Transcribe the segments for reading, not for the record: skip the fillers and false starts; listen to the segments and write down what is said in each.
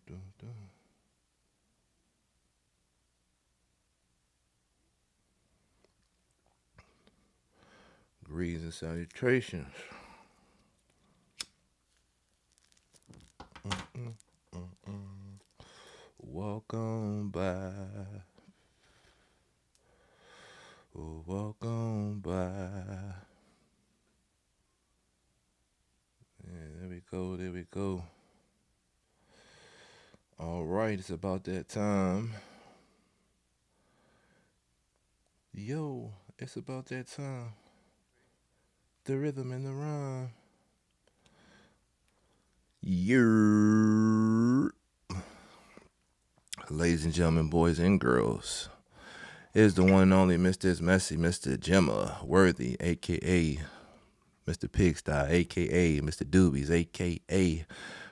dun, dun. Greetings and salutations. Mm, mm, mm. Welcome back. Oh, welcome back. Yeah, there we go. There we go. All right, it's about that time. Yo, it's about that time. The rhythm and the rhyme. Yeah. Ladies and gentlemen, boys and girls, is the one and only Mr. Messy, Mr. Gemma Worthy, aka Mr. Pigsty, aka Mr. Doobies, aka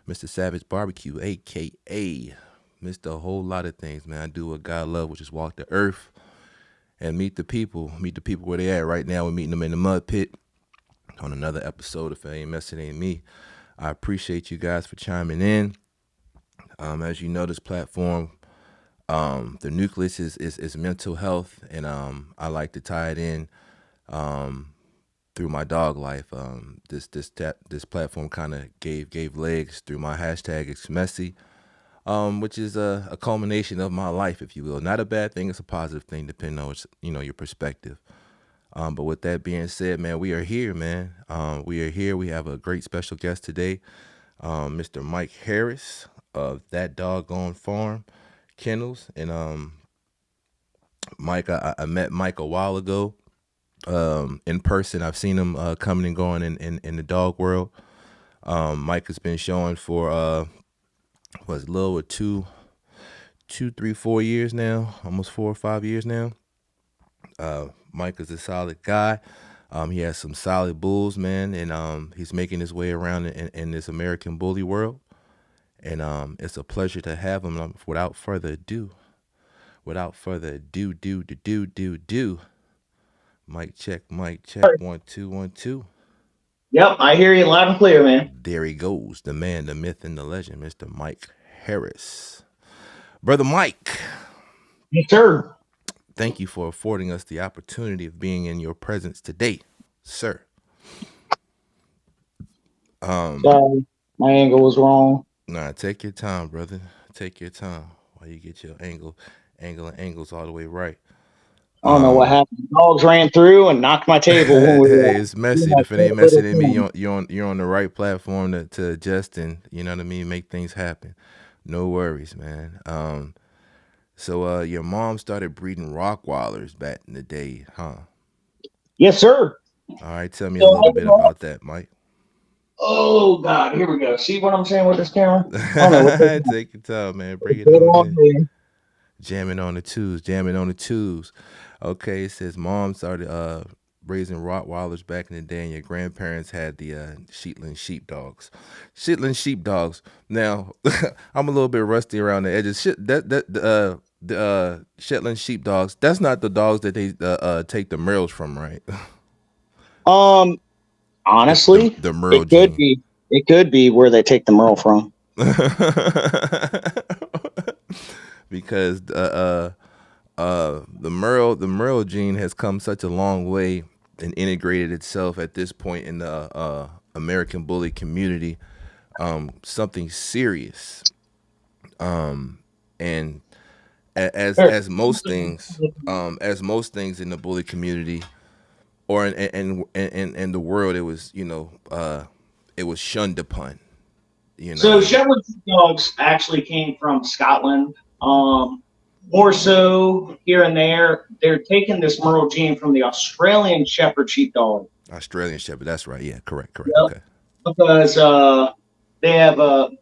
Mr. Savage Barbecue, aka Mr. A whole lot of things, man. I do what God love, which is walk the earth and meet the people. Meet the people where they at. Right now, we're meeting them in the mud pit on another episode. If it ain't messing, ain't me. I appreciate you guys for chiming in. As you know, this platform, the nucleus is mental health, and I like to tie it in through my dog life. This platform kind of gave legs through my hashtag It's Messy, which is a culmination of my life, if you will. Not a bad thing; it's a positive thing, depending on your perspective. But with that being said, man, we are here, man. We are here. We have a great special guest today, Mr. Mike Harris of That Doggone Farm Kennels. And Mike, I met Mike a while ago in person. I've seen him coming and going in the dog world. Mike has been showing for was a little over 2, 3, 4 years now, almost 4 or 5 years now. Mike is a solid guy. He has some solid bulls, man, and he's making his way around in this American bully world. And it's a pleasure to have him. Without further ado, do. Mic check, 1 2 1 2. Yep, I hear you loud and clear, man. There he goes, the man, the myth, and the legend, Mr. Mike Harris. Brother Mike, Yes, sir. thank you for affording us the opportunity of being in your presence today, sir. Sorry, my angle was wrong. Nah, take your time, brother. Take your time while you get your and angles all the way right. I don't know what Um, happened. Dogs ran through and knocked my table when hey, it's we messy. had If it that ain't messy little than me, thing. you're on the right platform to adjust and you know what I mean, make things happen. No worries, man. So your mom started breeding Rockwallers back in the day, huh? Yes, sir. All right, tell me a So little bit about that, Mike. oh God, here we go. See what I'm saying with this camera? I don't know what Take your time, man. Bring it put on on in. here. Jamming on the twos, jamming on the twos. Okay, it says mom started raising Rottweilers back in the day, and your grandparents had the Shetland sheepdogs. Shetland sheepdogs. Now, I'm a little bit rusty around the edges. The Shetland sheepdogs. That's not the dogs that they take the Merles from, right? Um, the honestly, the Merle it could gene. be. It could be where they take the Merle from. Because the Merle gene has come such a long way and integrated itself at this point in the American bully community. Something serious. And Here. as most things in the bully community or in the world, it was it was shunned upon. You So know. Shetland dogs actually came from Scotland. More so here and there, they're taking this Merle gene from the Australian Shepherd Sheepdog. Australian Shepherd. That's right. Yeah. Correct. Yep. Okay. Because they have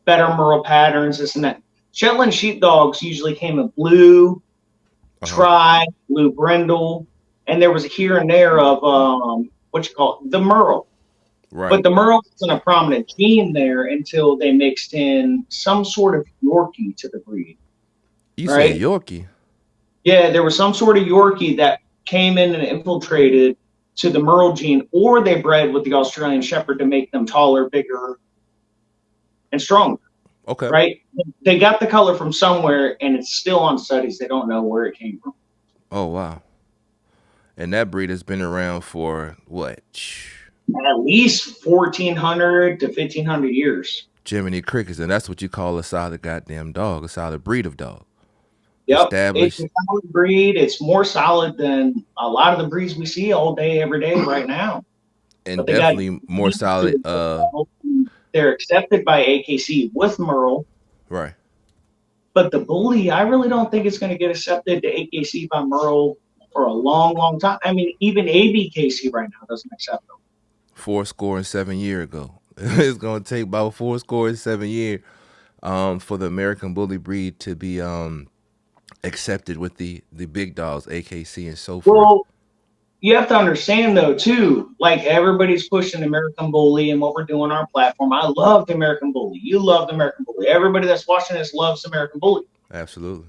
better Merle patterns, this and that. Shetland Sheepdogs usually came in blue, Uh huh. tri, blue brindle, and there was a here and there of what you call it, the Merle. But Right. the Merle wasn't a prominent gene there until they mixed in some sort of Yorkie to the breed, You said right? Yorkie. Yeah, there was some sort of Yorkie that came in and infiltrated to the Merle gene, or they bred with the Australian Shepherd to make them taller, bigger, and stronger. Okay. right? They got the color from somewhere, and it's still on studies. They don't know where it came from. Oh wow. And that breed has been around for what? At least 1,400 to 1,500 years. Jiminy Crickets, and that's what you call a solid goddamn dog, a solid breed of dog. Yep, it's Established a solid breed. It's more solid than a lot of the breeds we see all day, every day right now. and But they got definitely more solid. they're accepted by AKC with Merle. Right. But the bully, I really don't think it's going to get accepted to AKC by Merle for a long, long time. I mean, even ABKC right now doesn't accept them. 4 score and 7 year ago. It's gonna take about 4 score and 7 year for the American Bully breed to be accepted with the big dogs, AKC and so forth. Well, you have to understand though too, like everybody's pushing American Bully and what we're doing on our platform. I love the American Bully. You love the American Bully. Everybody that's watching this loves American Bully. Absolutely.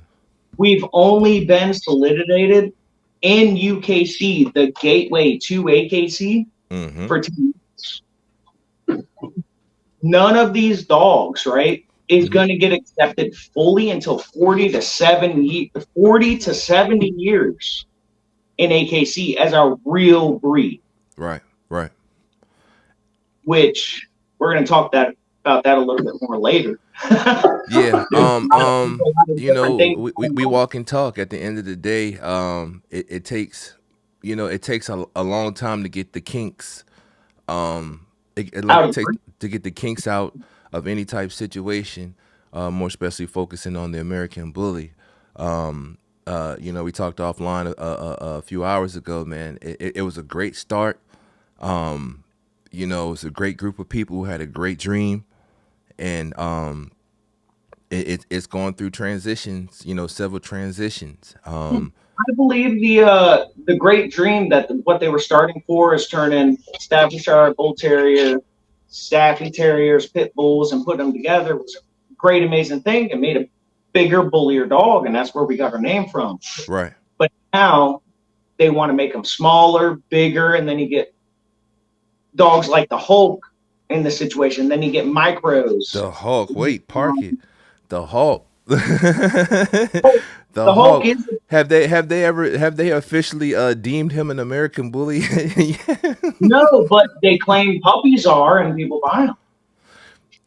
We've only been solidified in UKC, the gateway to AKC, Mm-hmm. for 2 years. None of these dogs, right, is Mm-hmm. going to get accepted fully until 40 to 70 years in AKC as a real breed, Right. Right. which we're going to talk about that a little bit more later. Yeah. There's a lot of different things We going on. walk and talk. At the end of the day, it takes, it takes a long time to get the kinks. It Out like of takes breed. to get the kinks out of any type situation. More especially focusing on the American Bully. We talked offline a few hours ago, man. It was a great start. It was a great group of people who had a great dream, and it's going through transitions. Several transitions. I believe the great dream that what they were starting for is turning Staffordshire Bull Terrier, Staffy Terriers, Pit Bulls, and putting them together was a great, amazing thing. It made a bigger, bullier dog, and that's where we got our name from. Right. But now they want to make them smaller, bigger, and then you get dogs like the Hulk in the situation. Then you get micros. The Hulk. Wait, park it. The Hulk. The The Hulk Hulk. is Have they officially deemed him an American bully? Yeah. no, but they claim puppies are, and people buy them.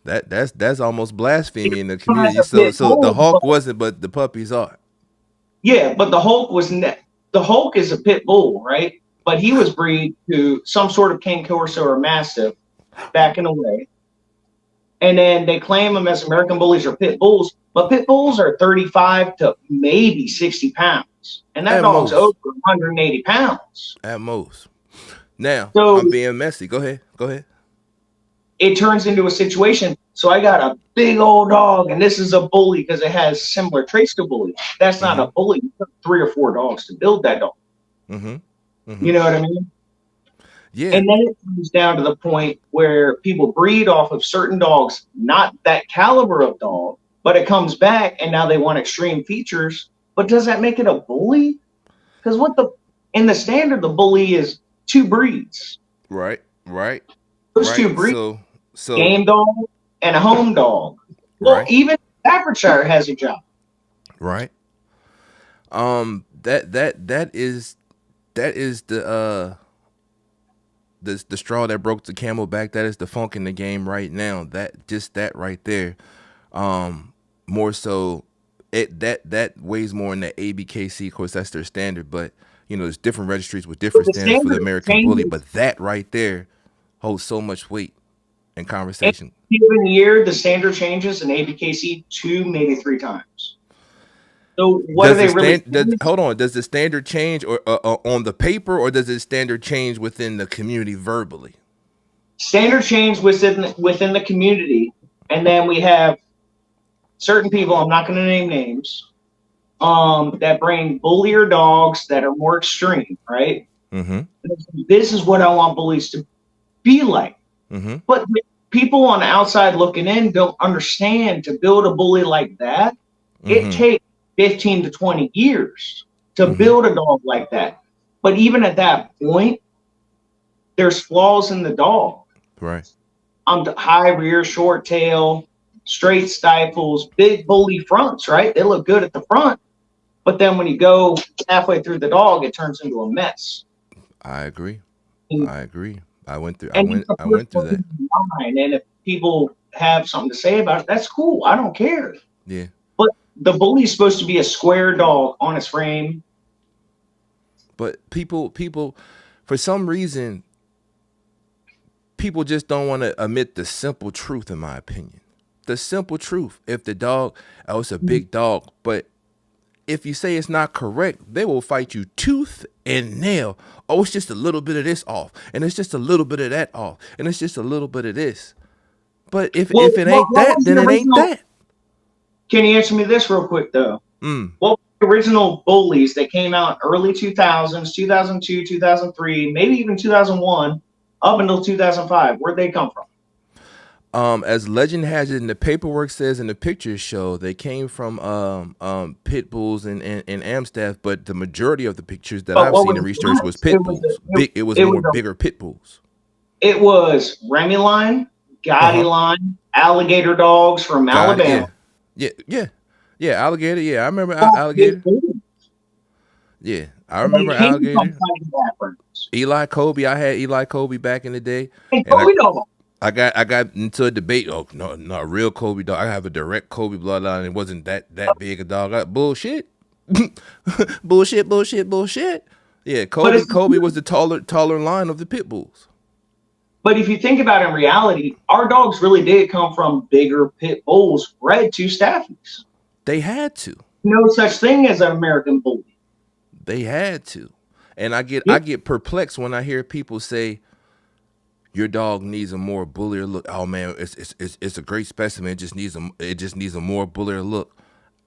That's almost blasphemy in the As community. a So pit so the bull, Hulk wasn't, but the puppies are. yeah, but the Hulk is a pit bull, right? But he was breed to some sort of Cane Corso or Mastiff back in the way, and then they claim them as American bullies or pit bulls. But pit bulls are 35 to maybe 60 pounds, and that At dog's most. over 180 pounds. At most. Now, So I'm being messy. Go ahead. Go ahead. it turns into a situation. So I got a big old dog, and this is a bully because it has similar traits to bully. That's not Mm-hmm. a bully. It took 3 or 4 dogs to build that dog. Mm-hmm. You Mm-hmm. know what I mean? Yeah. And then it comes down to the point where people breed off of certain dogs, not that caliber of dog, but it comes back and now they want extreme features. But does that make it a bully? Because in the standard, the bully is 2 breeds. Right. Right. Those two Right. breeds, So game dog and a home dog. Well, right. even Staffordshire has a job. Right. That is the straw that broke the camel back. That is the funk in the game right now. That right there. More so, that weighs more in the ABKC. Of course, that's their standard, but there's different registries with So different the standards for the standard American Bully. changes. But that right there holds so much weight in Any conversation. given year, the standard changes in ABKC 2, maybe 3 times. So what are Does the they really stand? Hold on. Does the standard change or on the paper, or does the standard change within the community verbally? standard change within the community, and then we have certain people. I'm not going to name names. That bring bullier dogs that are more extreme, right? Mm-hmm. This is what I want bullies to be like. Mm-hmm. But people on the outside looking in don't understand to build a bully like that. It Mm-hmm. takes 15 to 20 years to Mm-hmm. build a dog like that. But even at that point, there's flaws in the dog. Right. High rear, short tail, straight stifles, big bully fronts, right? They look good at the front, but then when you go halfway through the dog, it turns into a mess. I agree. And, I agree. I went through. I and it's went. a I went through personal that. opinion of mine. And if people have something to say about it, that's cool. I don't care. Yeah. But the bully's supposed to be a square dog on its frame. But people, for some reason, people just don't want to admit the simple truth. In my opinion, the simple truth. If the dog, oh, it's a big dog, but if you say it's not correct, they will fight you tooth and nail. Oh, it's just a little bit of this off, and it's just a little bit of that off, and it's just a little bit of this. But Well, if it ain't what that, was then the it ain't original? that. Can you answer me this real quick, though? Mm. What were the original bullies that came out early 2000s, 2002, 2003, maybe even 2001, up until 2005? Where'd they come from? As legend has it, and the paperwork says, and the pictures show, they came from pit bulls and Amstaff. But the majority of the pictures that But I've what seen was in the research was difference? It pit was bulls. Big. It was it was more bigger pit bulls. it was Remy line, Uh Gotti huh. line, alligator dogs from God. Alabama. Yeah. Yeah. Yeah. Yeah. Alligator. Yeah. I remember All big alligator. bullies. Yeah. I And they remember came from alligator. fighting backgrounds. Eli Kobe. I had Eli Kobe back in the day, Hey, and Kobe dog. I got into a debate. Oh no, not real Kobe dog. I have a direct Kobe bloodline. It wasn't that big a dog. Bullshit, bullshit. Yeah, But it's Kobe was the taller line of the pit bulls. But if you think about it in reality, our dogs really did come from bigger pit bulls bred to staffies. They had to. No such thing as an American bully. They had to. And Yeah, I get perplexed when I hear people say your dog needs a more bullier look. Oh man, it's a great specimen. It just needs a more bullier look.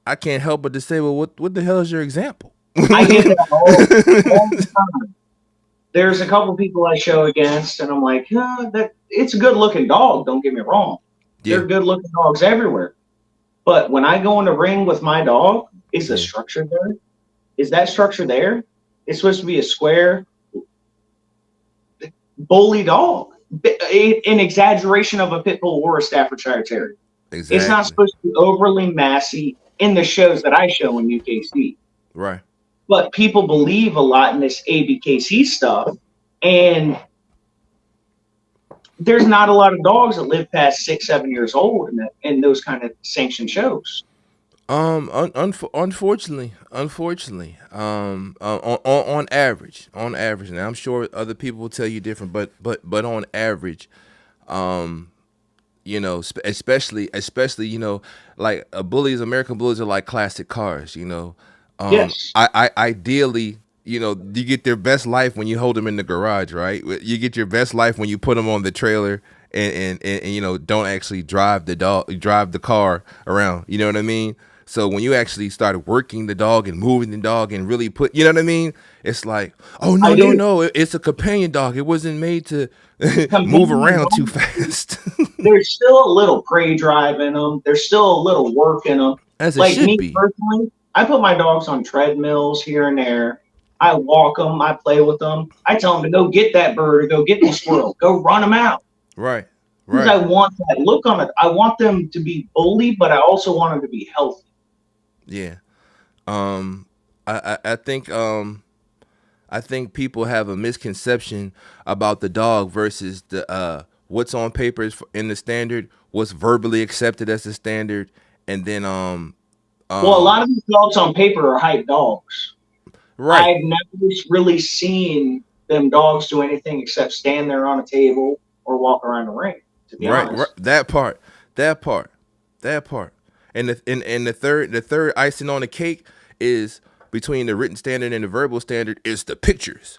I can't help but to say, well, what the hell is your example? I get that all the time. There's a couple people I show against, and I'm like, that it's a good looking dog. Don't get me wrong. Yeah, They're good looking dogs everywhere. But when I go in the ring with my dog, is the yeah, structure there? Is that structure there? It's supposed to be a square, bully dog. An exaggeration of a pit bull or a Staffordshire Terrier. It's not exactly. supposed to be overly massy in the shows that I show in UKC. Right. But people believe a lot in this ABKC stuff, and there's not a lot of dogs that live past 6, 7 years old in those kind of sanctioned shows. Unfortunately, on average, and I'm sure other people will tell you different, but on average, um, especially, like American bullies are like classic cars, Yes, I ideally, you get their best life when you hold them in the garage, right? You get your best life when you put them on the trailer and don't actually drive the car around. You know what I mean? So when you actually started working the dog and moving the dog and really you know what I mean? It's like, oh I do. no, it's a companion dog. It wasn't made to move Companion around too dogs, fast. there's still a little prey drive in them. There's still a little work in them. As it Like should me be. personally, I put my dogs on treadmills here and there. I walk them. I play with them. I tell them to go get that bird or go get the squirrel. Go run them out. Right. Because Right. I want that look on it. I want them to be bully, but I also want them to be healthy. Yeah. Um, I think people have a misconception about the dog versus the what's on paper in the standard, what's verbally accepted as the standard, and then Well, a um lot of these dogs on paper are hype dogs. right, I've never really seen them dogs do anything except stand there on a table or walk around the ring, to be right, honest. that part, that part, that part, and the third icing on the cake is between the written standard and the verbal standard is the pictures.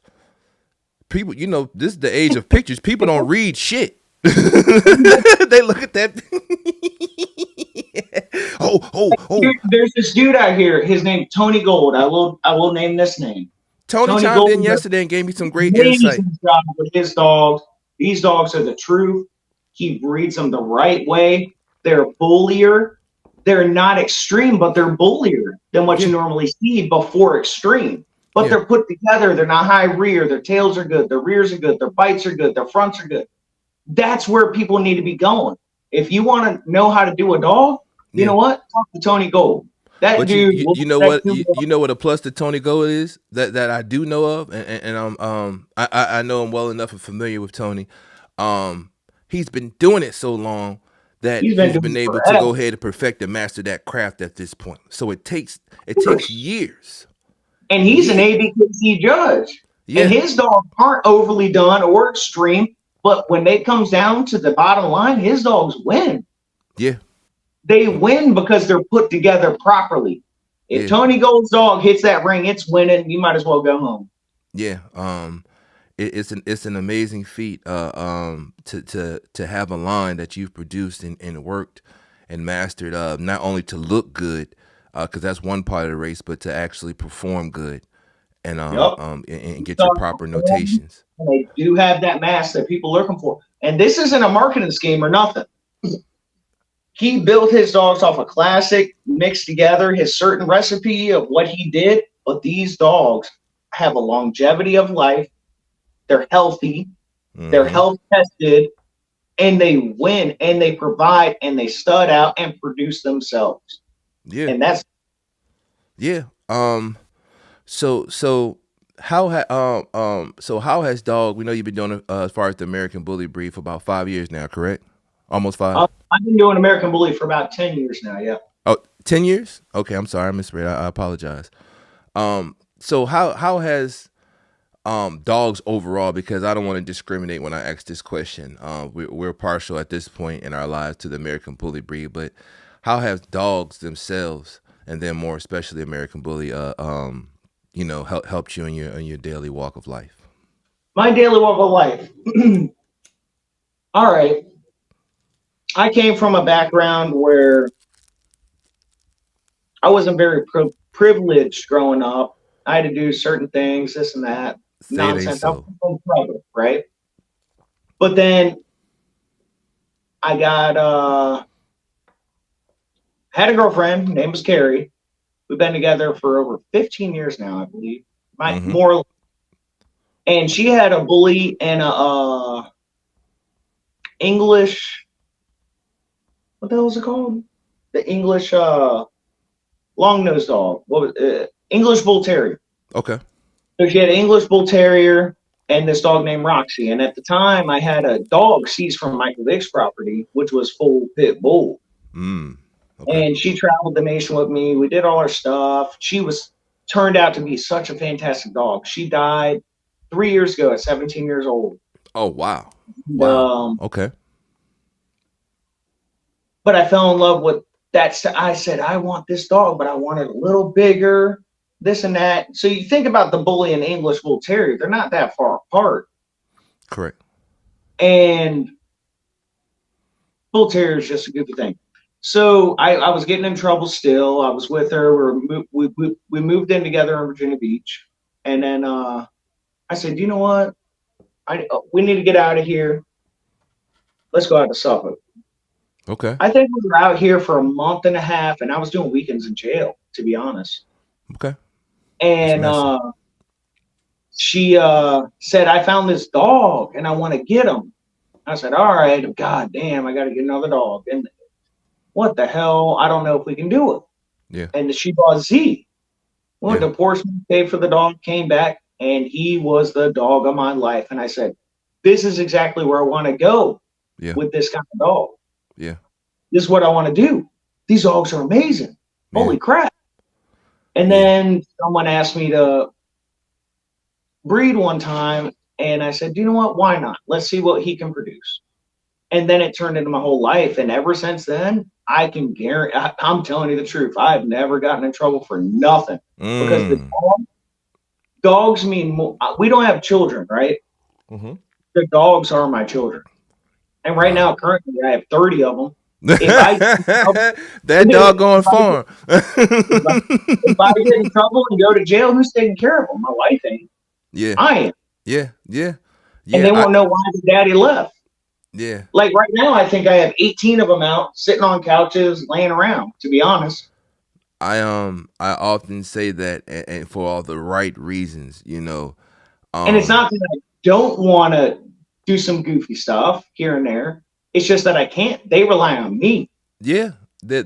People, this is the age of pictures. People don't read shit. They look at that. Oh. There's this dude out here. His name Tony Gold. I will name this name. Tony Tony chimed Gold in does yesterday and gave me some an great insight. amazing job with his dogs. These dogs are the truth. He breeds them the right way. They're bullier. They're not extreme, but they're bullier than what you Yeah, normally see before extreme. But yeah, they're put together. They're not high rear. Their tails are good. Their rears are good. Their bites are good. Their fronts are good. That's where people need to be going. If you want to know how to do a dog, you Yeah. know what? Talk to Tony Gold. That But dude will you know set what you up. you know what a plus to Tony Go is that I do know of, and I know him well enough and familiar with Tony. Um, he's been doing it so long that He's been he's doing been it able to forever. go ahead and perfect and master that craft at this point. So it takes years, And he's an years. ABKC judge. And Yeah, his dogs aren't overly done or extreme, but when it comes down to the bottom line, his dogs win. yeah, They win because they're put together properly. If yeah, Tony Gold's dog hits that ring, it's winning. You might as well go home. yeah. It's an amazing feat to have a line that you've produced and worked and mastered, not only to look good, because that's one part of the race, but to actually perform good and Yep. get your Dogs proper perform, notations. and they do have that mass that people are looking for. And this isn't a marketing scheme or nothing. He built his dogs off a classic, mixed together his certain recipe of what he did. But these dogs have a longevity of life. They're healthy, they're Hmm. health tested, and they win and they provide and they stud out and produce themselves. Yeah, And that's yeah. So how has dog? We know you've been doing it as far as the American Bully breed for about 5 years now, correct? Almost five. I've been doing American Bully for about 10 years now. Yeah. Oh, 10 years? Okay, I'm sorry, I misread. I apologize. So how has dogs overall, because I don't want to discriminate when I ask this question. We're partial at this point in our lives to the American Bully breed, but how have dogs themselves, and then more especially American Bully, helped you in your daily walk of life? My daily walk of life. All right. I came from a background where I wasn't very privileged growing up. I had to do certain things, this and that Say it ain't nonsense. I so. was trouble, right? But then I got had a girlfriend. Name was Carrie. We've been together for over 15 years now, I believe. My Mm-hmm. more, and she had a bully and a English. What the hell was it called? The English long nosed dog. What was English bull terrier? Okay. So she had an English bull terrier and this dog named Roxy. And at the time, I had a dog seized from Michael Vick's property, which was full pit bull. Mm. Okay. And she traveled the nation with me. We did all our stuff. She was turned out to be such a fantastic dog. She died 3 years ago at 17 years old. Oh wow. And, Wow. Okay. but I fell in love with that. I said, I want this dog, but I want it a little bigger, this and that. So you think about the bully and English bull terrier, they're not that far apart. Correct. And bull terrier is just a goofy thing. So I was getting in trouble still. I was with her. We moved in together in Virginia Beach. And then I said, you know what? We need to get out of here. Let's go out to Suffolk. Okay. I think we were out here for a month and a half, and I was doing weekends in jail, to be honest. Okay. That's And messy. she said, I found this dog and I want to get him. I said, all right, God damn, I got to get another dog. And what the hell? I don't know if we can do it. Yeah. And she bought Z. Went Yeah. to Portsmouth, paid for the dog, came back, and he was the dog of my life. And I said, this is exactly where I want to go Yeah. with this kind of dog. Yeah. This is what I want to do. These dogs are amazing. Yeah. Holy crap. And Yeah. then someone asked me to breed one time, and I said, you know what? Why not? Let's see what he can produce. And then it turned into my whole life. And ever since then, I can guarantee, I'm telling you the truth, I've never gotten in trouble for nothing because the Mm. dogs mean more. We don't have children, right? Mm-hmm. The dogs are my children. And right Wow. now, currently, I have 30 of them. If I, That if doggone farm. I, if I get in trouble and go to jail, who's taking care of them? My wife ain't. Yeah. I am. Yeah. Yeah. And Yeah. they won't know why the daddy left. Yeah. Like right now, I think I have 18 of them out sitting on couches, laying around, to be honest. I often say that, and for all the right reasons, And it's Um not that I don't want to do some goofy stuff here and there. It's just that I can't. They rely on me. Yeah, the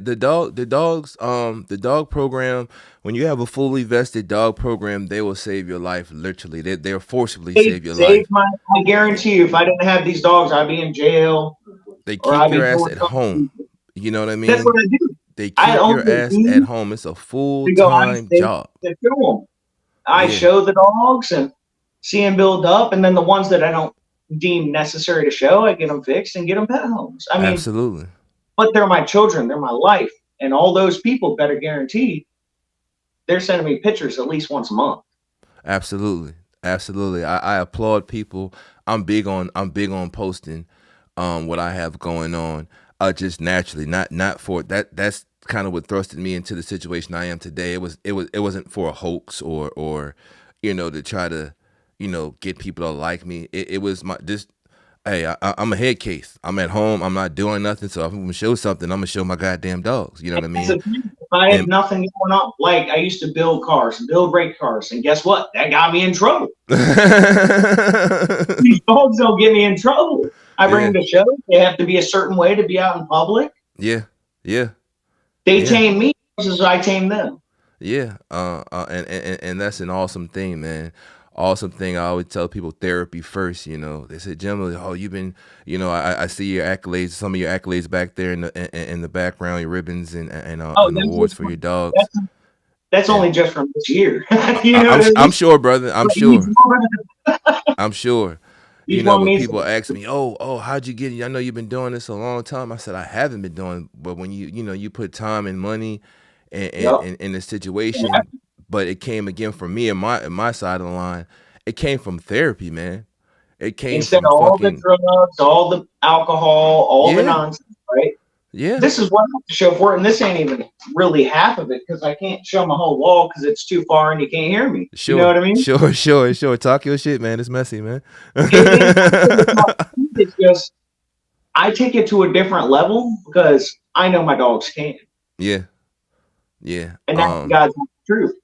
dog program. When you have a fully vested dog program, they will save your life. Literally, they'll forcibly They save your saved life. my. I guarantee you, if I didn't have these dogs, I'd be in jail They or keep I'd your be ass doing at home. something. You know what I That's what mean? I do. They I keep own your the ass at team home. It's a full to go out of time state job. to show them. I Yeah, show the dogs and see them build up, and then the ones that I don't deem necessary to show, I get them fixed and get them pet homes. I mean, absolutely. but they're my children, they're my life, and all those people better guarantee they're sending me pictures at least once a month. Absolutely, absolutely. I applaud people. I'm big on posting, what I have going on. Just naturally, not for that. That's kind of what thrusted me into the situation I am today. It wasn't for a hoax or, to try to, get people to like me. It was my just. Hey, I'm a head case. I'm at home. I'm not doing nothing. So if I'm gonna show something, I'm gonna show my goddamn dogs. You know what I That's mean? the thing. If I have And nothing going on, like I used to build cars, build rate cars, and guess what? That got me in trouble. These dogs don't get me in trouble. I bring yeah, them to shows. They have to be a certain way to be out in public. yeah, yeah, They yeah. tame me as I tame them. Yeah, and that's an awesome thing, man. Awesome thing. I always tell people therapy first. They say, generally, oh, you've been, I see your accolades, some of your accolades back there in the background, your ribbons Oh, and awards for your dogs. that's that's And only just from this year. You know what I I'm mean? sure, brother. I'm But each sure. one, I'm sure. each one But means people ask me, oh, how'd you get it? I know you've been doing this a long time. I said, I haven't been doing, but when you put time and money yep. in the situation, but it came again from me and my side of the line. It came from therapy, man. It came Instead from of all the fucking drugs, all the alcohol, all the yeah, nonsense, right? yeah. This is what I have to show for it, and this ain't even really half of it because I can't show my whole wall because it's too far and you can't hear me. You know Sure, what I mean? sure, sure, sure. Talk your shit, man. It's messy, man. It's just I take it to a different level because I know my dogs can, Yeah, yeah. and that's God's truth.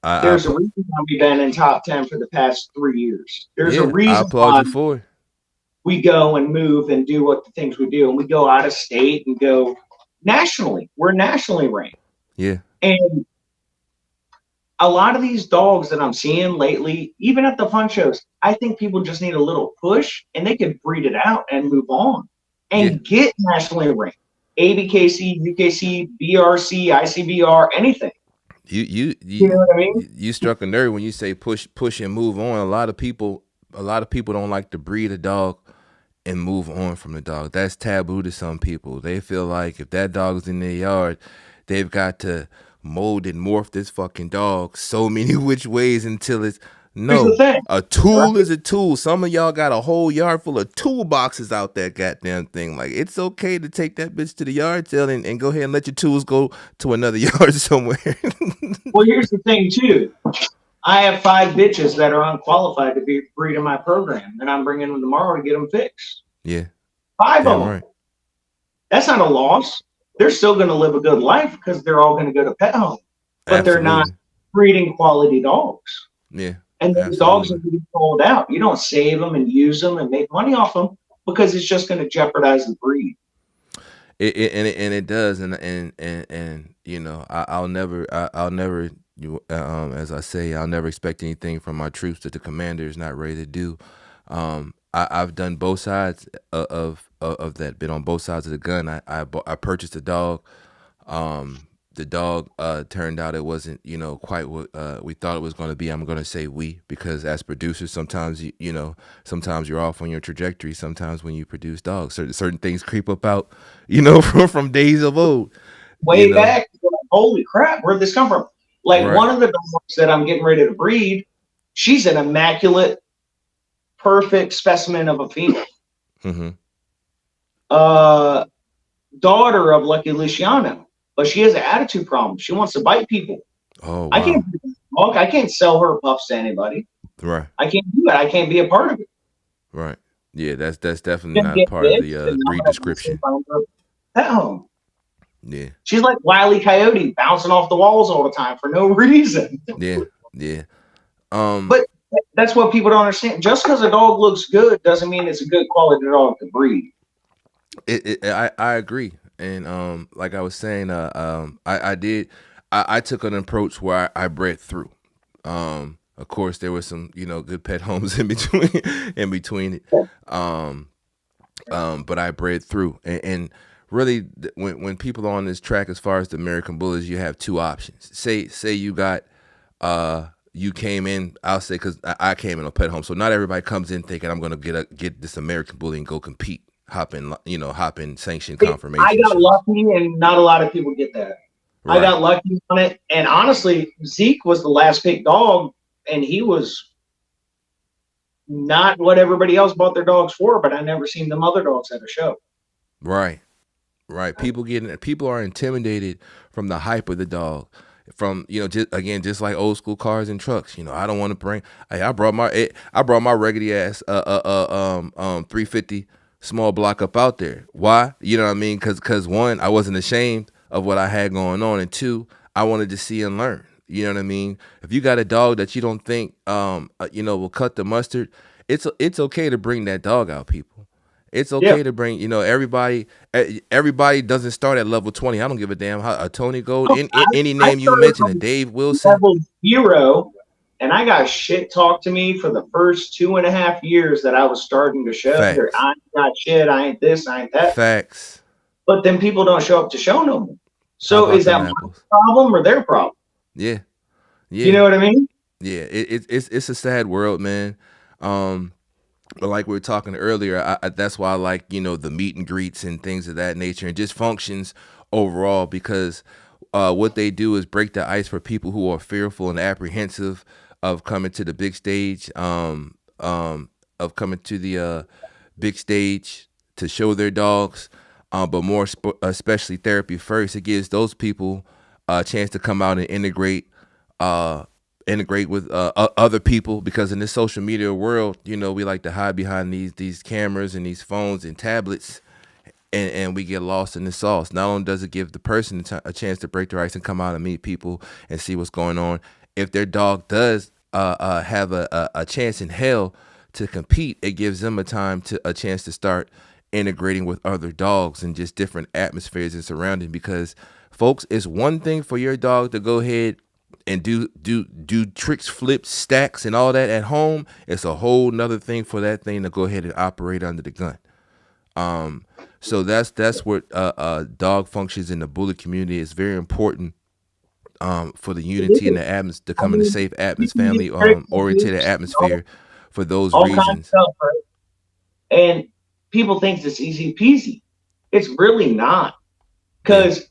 I, I, There's a appl- reason why we've been in top 10 for the past 3 years. There's a yeah, I reason applaud why you for it. we go and move and do what the things we do, and we go out of state and go nationally. We're nationally ranked, Yeah, and a lot of these dogs that I'm seeing lately, even at the fun shows, I think people just need a little push and they could breed it out and move on yeah. and get nationally ranked. ABKC, UKC, BRC, ICBR, anything. You you You know you what I mean? you struck a nerve when you say push and move on. A lot of people don't like to breed a dog and move on from the dog. That's taboo to some people. They feel like if that dog's in their yard, they've got to mold and morph this fucking dog so many which ways until it's Here's the no. thing, A right? tool is a tool. Some of y'all got a whole yard full of toolboxes out that goddamn thing. Like it's okay to take that bitch to the yard sale and go ahead and let your tools go to another yard somewhere. Well, here's the thing, too. I have 5 bitches that are unqualified to be breed in my program, and I'm bringing them tomorrow to get them fixed. Yeah, 5 of damn them. right. That's not a loss. They're still going to live a good life because they're all going to go to pet home, but they're not Absolutely. breeding quality dogs. Yeah, And those dogs are absolutely. being sold out. You don't save them and use them and make money off them because it's just going to jeopardize the breed. And it does, and I'll never as I say, I'll never expect anything from my troops that the commander is not ready to do. I've done both sides of that. Been on both sides of the gun. I purchased a dog. The dog turned out it wasn't quite what we thought it was going to be. I'm going to say we because as producers sometimes sometimes you're off on your trajectory. Sometimes when you produce dogs, certain things creep up out from days of old. you Way know back, like, holy crap, where'd this come from? Like right. one of the dogs that I'm getting ready to breed, she's an immaculate, perfect specimen of a female. Mm-hmm. Uh, Daughter of Lucky Luciano, but she has an attitude problem. She wants to bite people. Oh I can't wow. do that dog. I can't sell her pups to anybody. Right. I can't do it. I can't be a part of it. Right. Yeah, that's definitely Can't not get part of fixed, the and I'm breed gonna have to description. find her at home. Yeah. She's like Wile E. Coyote, bouncing off the walls all the time for no reason. Yeah. Yeah. Um. But that's what people don't understand. Just because a dog looks good doesn't mean it's a good quality dog to breed. I agree, and like I was saying, I did, I took an approach where I bred through. Of course, there was some good pet homes in between in between it. Um, but I bred through, and really, when people are on this track, as far as the American Bullies, you have two options. Say you got you came in. I'll say because I came in a pet home, so not everybody comes in thinking I'm gonna get this American Bully and go compete, hop in sanctioned I conformation got shows. lucky, and not a lot of people get that. I Right, got lucky on it, and honestly, Zeke was the last pick dog, and he was not what everybody else bought their dogs for. But I never seen them other dogs at a show. right. Right. People are intimidated from the hype of the dog. From just like old school cars and trucks. I don't want to bring. Hey, I brought my raggedy ass 350 small block up out there. Why? You know what I mean? Because one, I wasn't ashamed of what I had going on, and two, I wanted to see and learn. You know what I mean? If you got a dog that you don't think will cut the mustard, it's okay to bring that dog out, people. It's Yeah. okay to bring, everybody doesn't start at level 20. I don't give a damn how a Tony Gold, Oh, any I name you started mention, a from Dave Wilson. level 0, and I got shit talked to me for the first 2.5 years that I was starting to show. There, Facts. I ain't got shit. I ain't this. I ain't that. Facts. But then people don't show up to show no more. How So about is them that my apples? problem or their problem? Yeah. You Yeah. know what I mean? Yeah. It's a sad world, man. Um, but like we were talking earlier, that's why I like the meet and greets and things of that nature, and just functions overall, because what they do is break the ice for people who are fearful and apprehensive of coming to the big stage, of coming to the big stage to show their dogs, but especially therapy first. It gives those people a chance to come out and uh, integrate with other people, because in this social media world, we like to hide behind these cameras and these phones and tablets, and we get lost in the sauce. Not only does it give the person a chance to break their ice and come out and meet people and see what's going on, if their dog does have a chance in hell to compete, it gives them a chance to start integrating with other dogs and just different atmospheres and surroundings. Because, folks, it's one thing for your dog to go ahead and do tricks, flips, stacks, and all that at home. It's a whole nother thing for that thing to go ahead and operate under the gun. So that's what dog functions in the bully community is very important, for the unity and the to I come in a mean, safe you atmosphere, can get family tricks and oriented loops, atmosphere, for those all kinds of reasons. stuff, right? And people think it's easy peasy. It's really not, Yeah. because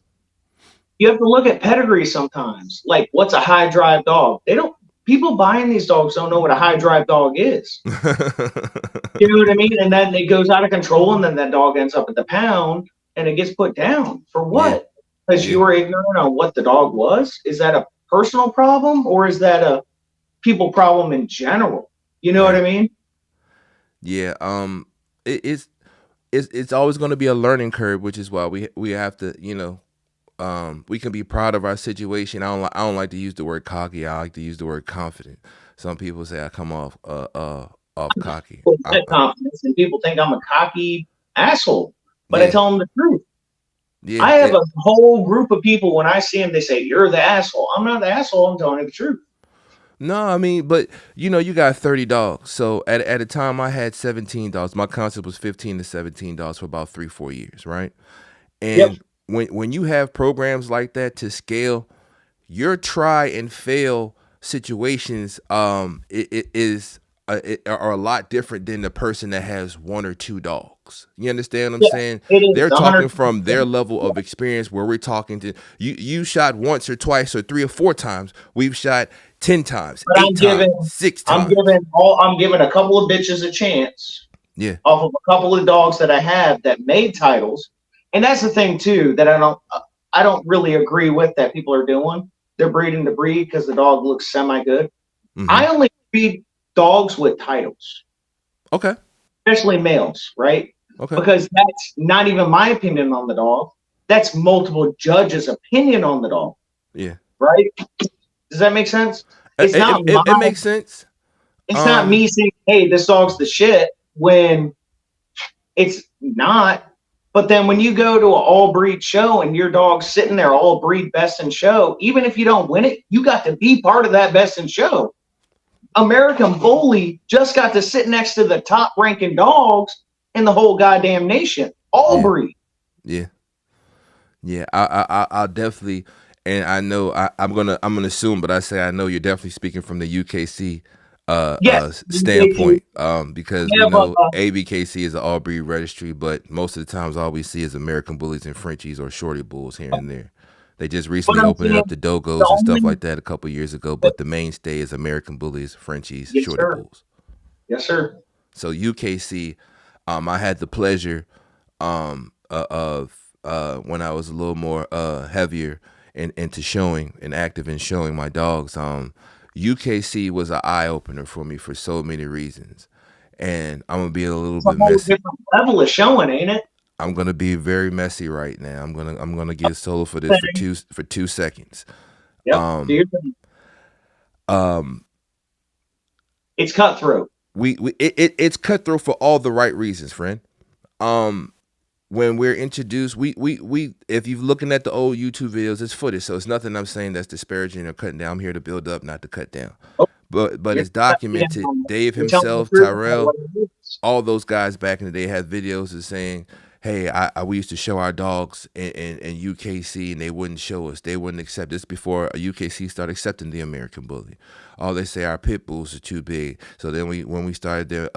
you have to look at pedigree sometimes. Like, what's a high drive dog? They don't. People buying these dogs don't know what a high drive dog is. You know what I mean? And then it goes out of control, and then that dog ends up at the pound, and it gets put down for Yeah. what? Because you Yeah. were ignorant on what the dog was. Is that a personal problem, or is that a people problem in general? You know what I Right. mean? Yeah. It's always going to be a learning curve, which is why we have to, we can be proud of our situation. I don't like to use the word cocky. I like to use the word confident. Some people say I come off cocky. With that confidence, and people think I'm a cocky asshole, but I Yeah. tell them the truth. Yeah. I have a whole group of people, when I see them, they say, "You're the asshole." I'm not the asshole. I'm telling you the truth. No, I mean, but you got 30 dogs. So at a time I had 17 dogs. My concept was 15 to 17 dogs for about 3-4 years, right? Yep. And when you have programs like that to scale, your try and fail situations, it are a lot different than the person that has one or two dogs. You understand what I'm Yeah. saying? It is They're talking 100. from their level of experience, where we're talking to you shot once or twice or 3 or 4 times. We've shot 10 times, But 8 times, six times. I'm giving a couple of bitches a chance Yeah. off of a couple of dogs that I have that made titles. And that's the thing too, that I don't really agree with, that people are doing. They're breeding the breed because the dog looks semi good. Mm-hmm. I only breed dogs with titles, Okay. especially males, right? Okay. Because that's not even my opinion on the dog. That's multiple judges' opinion on the dog, Yeah. right? Does that make sense? It, It's it, not it, my it makes sense. it's not Um. me saying, "Hey, this dog's the shit," when it's not. But then when you go to an all breed show and your dog's sitting there all breed best in show, even if you don't win it, you got to be part of that best in show. American Bully just got to sit next to the top ranking dogs in the whole goddamn nation. All Yeah, breed. yeah, yeah. I'll definitely, and I know I'm gonna assume, but I say I know you're definitely speaking from the UKC Yes, standpoint, because we we have know ABKC is an all breed registry, but most of the times all we see is American Bullies and Frenchies or Shorty Bulls here and there. They just but recently I'm opened saying up the the dogos and stuff only like that a couple years ago, but the mainstay is American Bullies, Frenchies, yes Shorty sir, Bulls. yes sir. So UKC, I had the pleasure of when I was a little more heavier into showing and active in showing my dogs. UKC was an eye opener for me for so many reasons, and I'm gonna be a little It's a bit whole messy. different level of showing, ain't it? I'm gonna be very messy right now. I'm gonna get solo for this Okay. for 2 seconds. Yep. Do Um, your thing. um, It's cutthroat. it's cutthroat for all the right reasons, friend. Um, when we're introduced, we if you're looking at the old YouTube videos, it's footage, so it's nothing I'm saying that's disparaging or cutting down. I'm here to build up, not to cut down. Oh, But you're, it's documented. Dave you're telling the himself, truth about Tyrell, what it is. all those guys back in the day had videos of saying, "Hey, we used to show our dogs in UKC, and they wouldn't show us. They wouldn't accept this before UKC started accepting the American Bully. All they say our pit bulls are too big. So then when we started to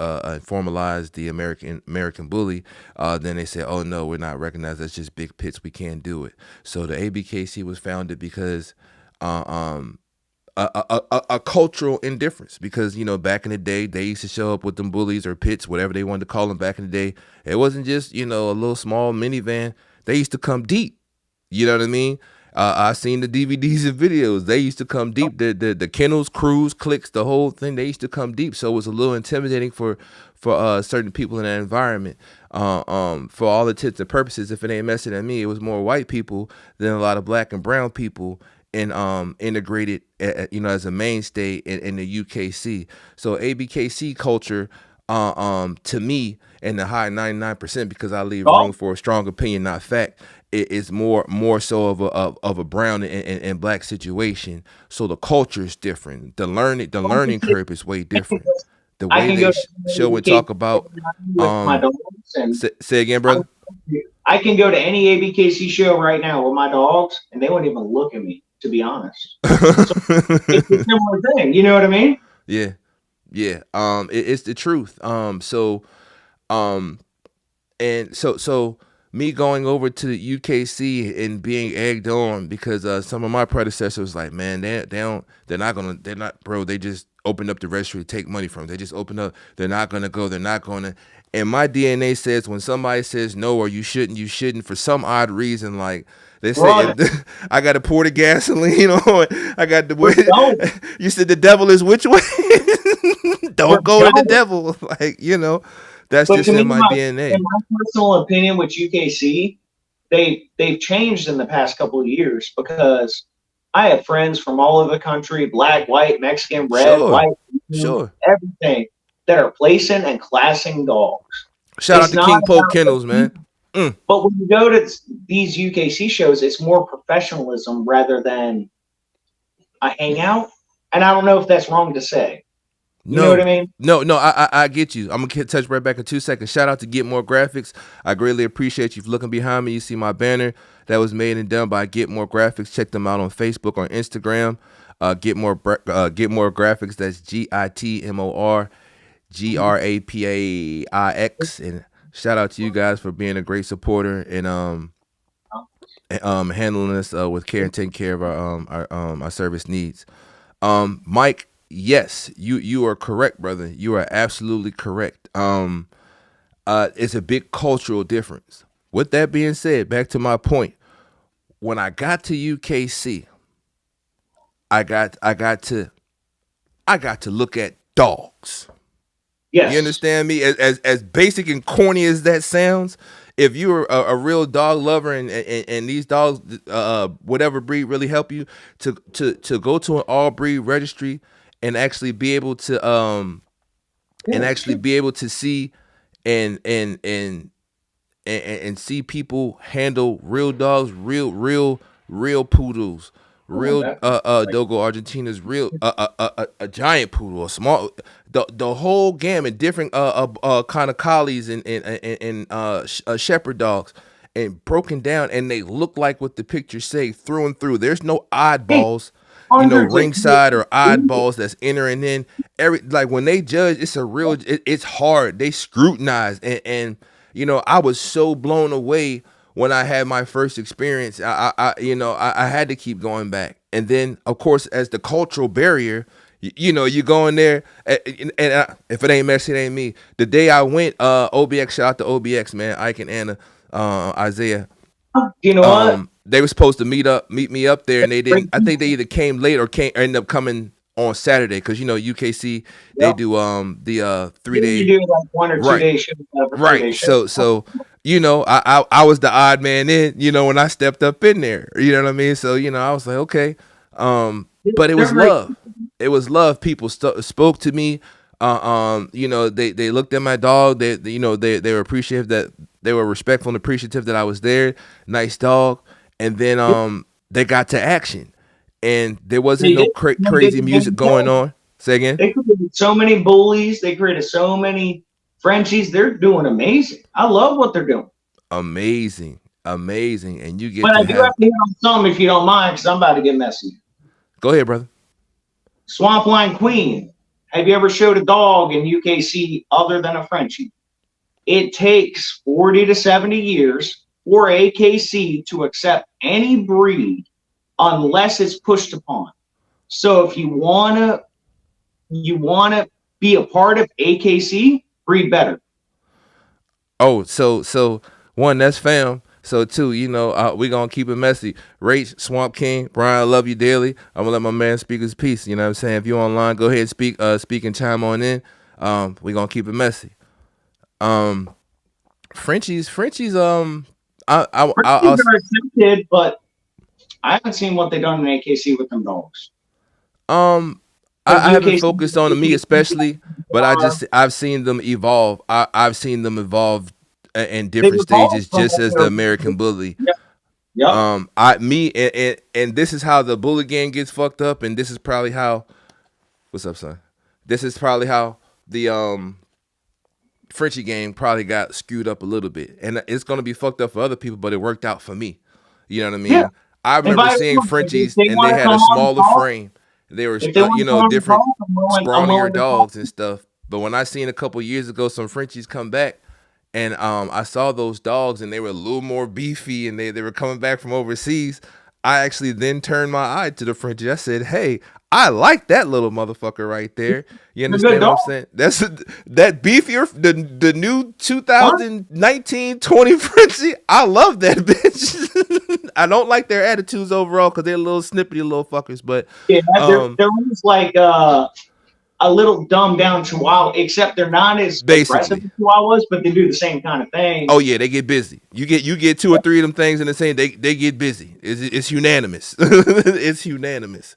formalize the American Bully, then they said, oh no, we're not recognized. That's just big pits. We can't do it. So the ABKC was founded because uh, um, a cultural indifference, because back in the day they used to show up with them bullies or pits, whatever they wanted to call them back in the day. It wasn't just a little small minivan. They used to come deep. You know what I mean? I seen the DVDs and videos. They used to come deep. The kennels, crews, clicks, the whole thing. They used to come deep. So it was a little intimidating for certain people in that environment. For all intents and purposes, if it ain't messing at me, it was more white people than a lot of black and brown people, and integrated as a mainstay in the UKC. So ABKC culture, to me, in the high 99%, because I leave Oh, room for a strong opinion, not fact, it is more so of a brown and black situation. So the culture is different. The learning curve is way different. The I way can they go to show any and talk ABKC about, with my dogs, and say again, brother. I can go to any ABKC show right now with my dogs, and they wouldn't even look at me, to be honest. So it's a similar thing. You know what I mean? Yeah, yeah. It's the truth. Um, and so me going over to the UKC and being egged on, because some of my predecessors was like, man, they're not, bro. They just opened up the registry to take money from. They just opened up. They're not gonna go. They're not gonna. And my DNA says when somebody says no or you shouldn't for some odd reason, like they say, Run. if I got to pour the gasoline on, I got to. But don't. You said the devil is which way? But Don't go to the don't. devil. Like, that's But just to me, in my in DNA. my personal opinion, with UKC, they've changed in the past couple of years, because I have friends from all over the country, black, white, Mexican, red, Sure, white, sure. everything, that are placing and classing dogs. Shout out It's to not King Pope about the Kennels, man. people. Mm. But when you go to these UKC shows, it's more professionalism rather than a hangout. And I don't know if that's wrong to say. You know what No, I mean? no. I get you. I'm gonna touch right back in 2 seconds. Shout out to Get More Graphics. I greatly appreciate you looking behind me. You see my banner that was made and done by Get More Graphics. Check them out on Facebook or Instagram. Get More Graphics. That's GITMORGRAPAIX. And shout out to you guys for being a great supporter and handling us with care and taking care of our service needs. Mike, yes, you are correct, brother. You are absolutely correct. It's a big cultural difference. With that being said, back to my point. When I got to UKC, I got to look at dogs. You Yes. understand me? As basic and corny as that sounds, if you're a real dog lover, and these dogs, whatever breed, really help you to go to an all breed registry and actually be able to Yeah, it's true. see and and see people handle real dogs, real poodles, Oh, real that, like, Dogo Argentinas, real a giant poodle, a small, the whole gamut, different kind of collies and shepherd dogs, and broken down, and they look like what the pictures say through and through. There's no hey, oddballs, hundreds of ringside or kids. oddballs that's entering in. Every like when they judge, it's a real. It's hard. They scrutinize, and I was so blown away when I had my first experience. I had to keep going back, and then of course as the cultural barrier. You go in there, and if it ain't Messi, it ain't me. The day I went, OBX, shout out to OBX, man, Ike and Anna, Isaiah. You know what? They were supposed to meet me up there, and they didn't. I think they either came late or ended up coming on Saturday because UKC they Yep. do the They 3 day. usually do like 1 or 2 Right, day show, whatever, right. 3 day show. So I was the odd man in. When I stepped up in there, you know what I mean. So I was like, okay, but it They're was great. love. It was love. People spoke to me. They looked at my dog. They were appreciative, that they were respectful and appreciative that I was there. Nice dog. And then they got to action, and there wasn't They no did. They did crazy the music damn going thing. on. Say again. They created so many bullies. They created so many Frenchies. They're doing amazing. I love what they're doing. Amazing, amazing, and you get But I to do have have. to hit on some if you don't mind, because I'm about to get messy. Go ahead, brother. Swampline Queen. Have you ever showed a dog in UKC other than a Frenchie? It takes 40 to 70 years for AKC to accept any breed unless it's pushed upon. So if you wanna be a part of AKC, breed better. Oh, so one, that's fam. So two, we gonna keep it messy. Rach, Swamp King, Brian, I love you dearly. I'm gonna let my man speak his piece. You know what I'm saying? If you online, go ahead and speak and chime on in. We gonna keep it messy. Um, Frenchies. I'll Frenchies are accepted, but I haven't seen what they've done in AKC with them dogs. um Because I haven't UKC, focused on me especially, but I've seen them evolve. I've seen them evolve in they've different evolved stages, from just what as the they're. American Bully. Yep. Yep. I me and this is how the bully game gets fucked up, and this is probably how. What's up, son? This is probably how the Frenchie game probably got screwed up a little bit, and it's gonna be fucked up for other people, but it worked out for me. You know what I Yeah. mean? I remember Invite seeing them. If Frenchies, they and they want to had come a on and smaller talk, frame. They were, if they want to come on and different, talk, I'm scrawnier willing to talk. dogs and stuff. But when I seen a couple years ago some Frenchies come back, and I saw those dogs, and they were a little more beefy, and they were coming back from overseas. I actually then turned my eye to the Frenchies. I said, "Hey, I like that little motherfucker right there." You They're good understand what I'm dogs. saying? That beefier, the new Huh? 2019 20 Frenchie. I love that bitch. I don't like their attitudes overall because they're little snippety little fuckers. But Yeah, they're um, they're almost like a little dumbed down Chihuahua, except they're not as aggressive basically, as Chihuahuas, but they do the same kind of oh thing. yeah, they get busy. You get two or three of them things in the same. They get busy. It's unanimous. It's unanimous.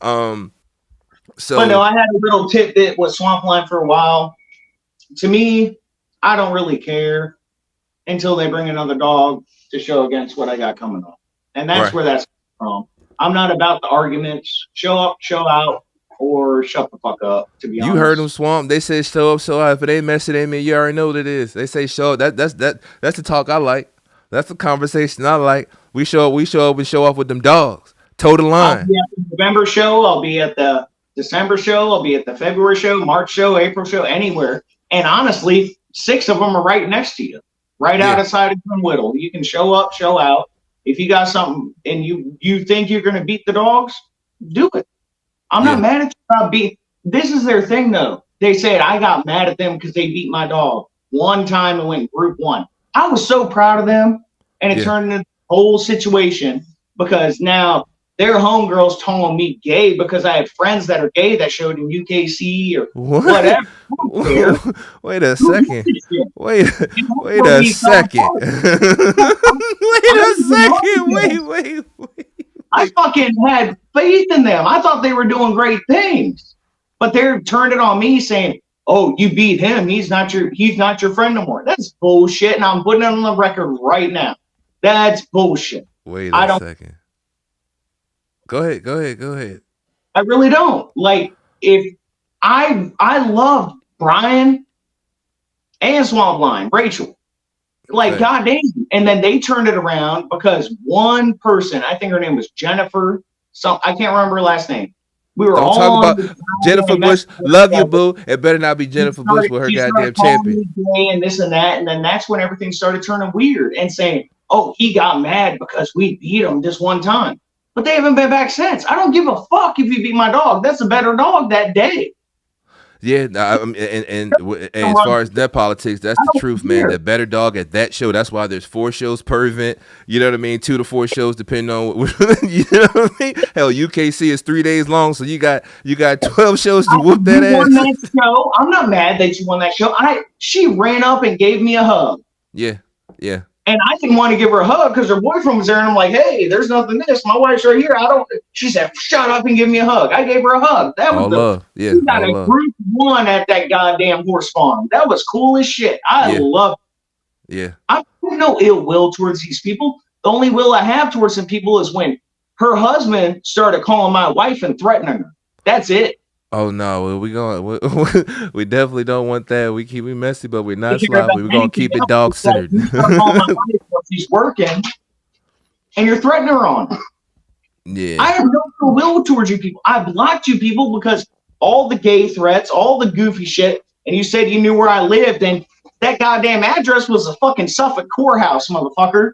Um, But no, so I had a little tidbit with Swampline for a while. To me, I don't really care until they bring another dog to show against what I got coming up. And that's right. where that's from. I'm not about the arguments. Show up, show out, or shut the fuck up, to be You heard honest. them swamp. They say show up, show out. If it ain't messy, it ain't me. You already know what it is. They say show up. That's the talk I like. That's the conversation I like. We show up and show off with them dogs. Toe the I'll line. be at the November show. I'll be at the December show. I'll be at the February show, March show, April show, anywhere. And honestly, 6 of them are right next to you, right Yeah, outside of Whittle. You can show up, show out. If you got something and you think you're going to beat the dogs, do it. I'm not yeah. mad at you about beat. This is their thing though. They said I got mad at them because they beat my dog one time and went group one. I was so proud of them, and it Yeah. turned into a whole situation because now their homegirls calling me gay because I have friends that are gay that showed in UKC or What? whatever. I don't care. Wait a Who gives second. a shit? Wait. And that's Wait where a we fell second. apart. Wait I a didn't even know second. them. Wait. I fucking had faith in them. I thought they were doing great things. But they're turned it on me saying, oh, you beat him. He's not your friend no more. That's bullshit. And I'm putting it on the record right now. That's bullshit. Wait I a don't second. Go ahead. Go ahead. Go ahead. I really don't. Like if I loved Brian and Swampline, Rachel. Like Fact. goddamn. And then they turned it around because one person, I think her name was Jennifer, I can't remember her last name. We were Don't all talk on about the ground Jennifer and messing Bush. with Love each you, other. boo. It better not be Jennifer Bush with her She started goddamn calling champion. me gay and this and that, and then that's when everything started turning weird and saying, "Oh, he got mad because we beat him this one time." But they haven't been back since. I don't give a fuck if you beat my dog. That's a better dog that day. Yeah, and as far as that politics, that's I the don't truth, man. care. The better dog at that show. That's why there's 4 shows per event. You know what I mean? 2 to 4 shows, depending on you know what I mean. Hell, UKC is 3 days long, so you got 12 shows to whoop that You won ass. that show. I'm not mad that you won that show. She ran up and gave me a hug. Yeah, yeah. And I didn't want to give her a hug because her boyfriend was there, and I'm like, "Hey, there's nothing this. My wife's right here. I don't." She said, "Shut up and give me a hug." I gave her a hug. That was All love. we Yeah, got all a love. group one at that goddamn horse farm. That was cool as shit. I Yeah, love. yeah. I have no ill will towards these people. The only will I have towards some people is when her husband started calling my wife and threatening her. That's it. Oh no, we going we definitely don't want that. We keep it messy, but we're They not care about sloppy. We're gonna anything keep it else. dog It's like centered. you start calling my wife while she's working, and you're threatening her on. Yeah. I have no ill will towards you people. I blocked you people because all the gay threats, all the goofy shit, and you said you knew where I lived, and that goddamn address was a fucking Suffolk courthouse, motherfucker.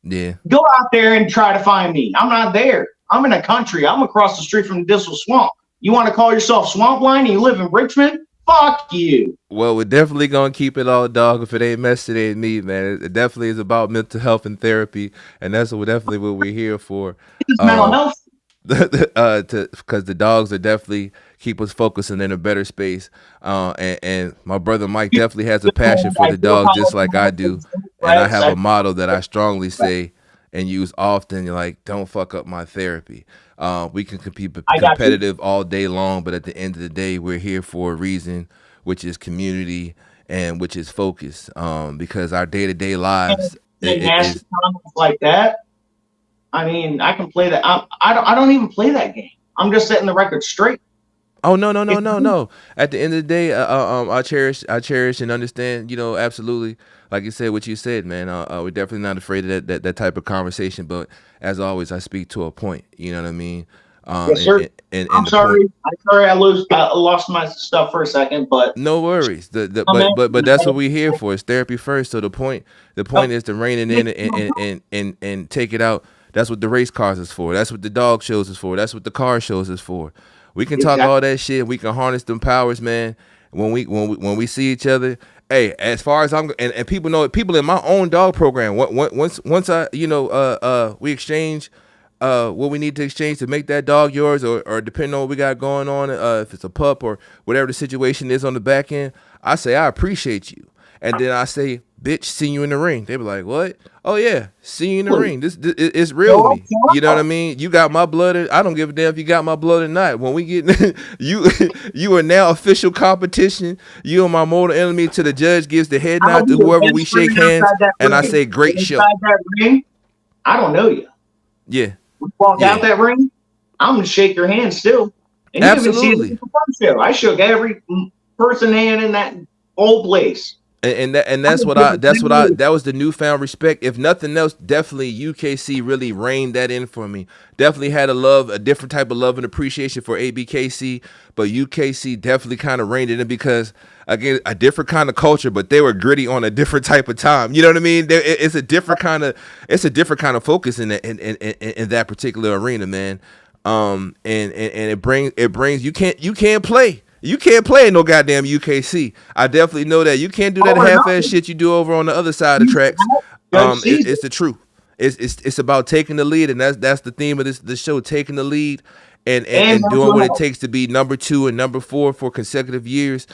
Yeah. Go out there and try to find me. I'm not there. I'm in a country. I'm across the street from the Distal Swamp. You want to call yourself Swampline and you live in Richmond? Fuck you. Well, we're definitely gonna keep it all dog. If it ain't messy, it ain't me, man. It definitely is about mental health and therapy, and that's definitely what we're here for. It's mental Um, health. to because the dogs are definitely keep us focusing in a better space. And my brother Mike definitely has a passion for I the do dogs, just like I apologize do. for the And I threats. have I a motto that I strongly say and use often. Like, don't fuck up my therapy. We can be got you. competitive all day long, but at the end of the day, we're here for a reason, which is community and which is focus. Because our day to day And lives nasty is. comments like that. I mean, I can play that. I don't even play that game. I'm just setting the record straight. Oh no no no It's no no! At the end of the day, I cherish and understand. Absolutely. Like you said, what you said, man. We're definitely not afraid of that type of conversation. But as always, I speak to a point. You know what I mean? yes, And sir. and I'm the point. sorry. I lost my stuff for a second, but No worries. The come but in. but but that's what we're here for. It's therapy first. So the point is to rein it in and take it out. That's what the race cars is for. That's what the dog shows is for. That's what the car shows is for. We can talk Exactly. all that shit. We can harness them powers, man. When we see each other, hey, as far as and people know it, people in my own dog program. Once I we exchange what we need to exchange to make that dog yours, or depending on what we got going on, if it's a pup or whatever the situation is on the back end, I say I appreciate you, and then I say, bitch, see you in the ring. They be like, what? Oh yeah, see you in the ring. This it's real with Show up, me. show You know what I up. mean? You got my blood. I don't give a damn if you got my blood or not. When we get you, you are now official competition. You are my mortal enemy. Till the judge gives the head I nod don't to be the whoever we best shake friend hands, outside that and I ring. say, But great show. inside that ring, I don't know you. Yeah, We walk yeah, out that ring, I'm gonna shake your hand still. And you haven't seen it absolutely. at the fun show. I shook every person hand in that whole place. And I that's don't what give I a that's what I damn. that was the newfound respect. If nothing else, definitely UKC really reined that in for me. Definitely had a different type of love and appreciation for ABKC, but UKC definitely kind of reined it in because again, a different kind of culture, but they were gritty on a different type of time. You know what I mean? It's a different kind of focus in that particular arena, man. And it brings you can't play. You can't play in no goddamn UKC. I definitely know that. You can't do that Oh, we're not. half-ass shit you do over on the other side of the tracks. Judge Caesar. It's the truth. It's about taking the lead, and that's the theme of this show: taking the lead and, and And and doing mental what it health. takes to be number 2 and number 4 for consecutive years.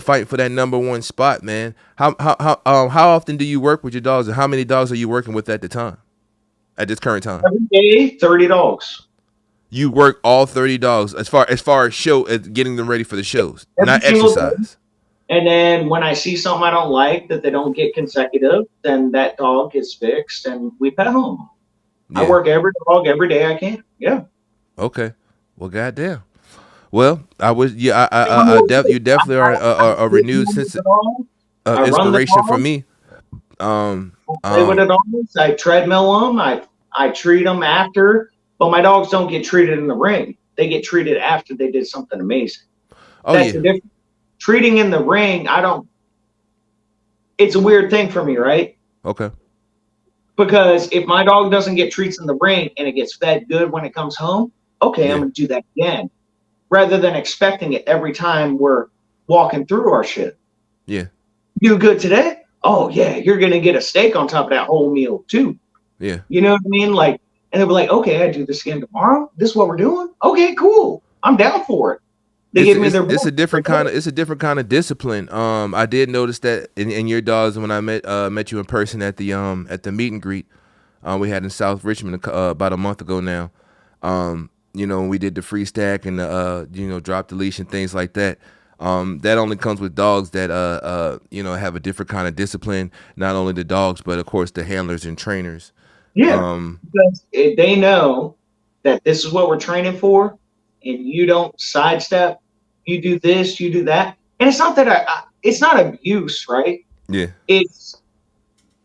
Fighting for that number 1 spot, man. How often do you work with your dogs, and how many dogs are you working with at the time? At this current time, Every day, 30 dogs. you work all 30 dogs as far as show as getting them ready for the shows, Every not single day. exercise. And then when I see something I don't like that they don't get consecutive, then that dog gets fixed and we pet home. I Yeah. work every dog every day I can. Yeah. Okay. Well, goddamn. Well, I was yeah. I'm really good. You definitely are I a sit renewed home with sense the dog. of I run the inspiration for dog. me. Um, I play with um, the dogs. I treadmill them. I treat them after. But my dogs don't get treated in the ring. They get treated after they did something amazing. oh That's yeah. the difference. Treating in the ring, I don't. It's a weird thing for me, right? Okay. Because if my dog doesn't get treats in the ring and it gets fed good when it comes home, okay, I'm Yeah. gonna do that again. Rather than expecting it every time we're walking through our shit. Yeah. Do good today? Oh yeah, you're gonna get a steak on top of that whole meal too. Yeah. You know what I mean? Like, and they'll be like, okay, I do this again tomorrow. This is what we're doing. Okay, cool. I'm down for it. They give me their It's a best. different kind of discipline. I did notice that in your dogs when I met you in person at the meet and greet we had in South Richmond about a month ago now. You know, when we did the free stack and the you know, drop the leash and things like that. That only comes with dogs that you know, have a different kind of discipline. Not only the dogs, but of course the handlers and trainers. Yeah, Um, because if they know that this is what we're training for, and you don't sidestep, you do this, you do that, and it's not that it's not abuse, right? yeah, It's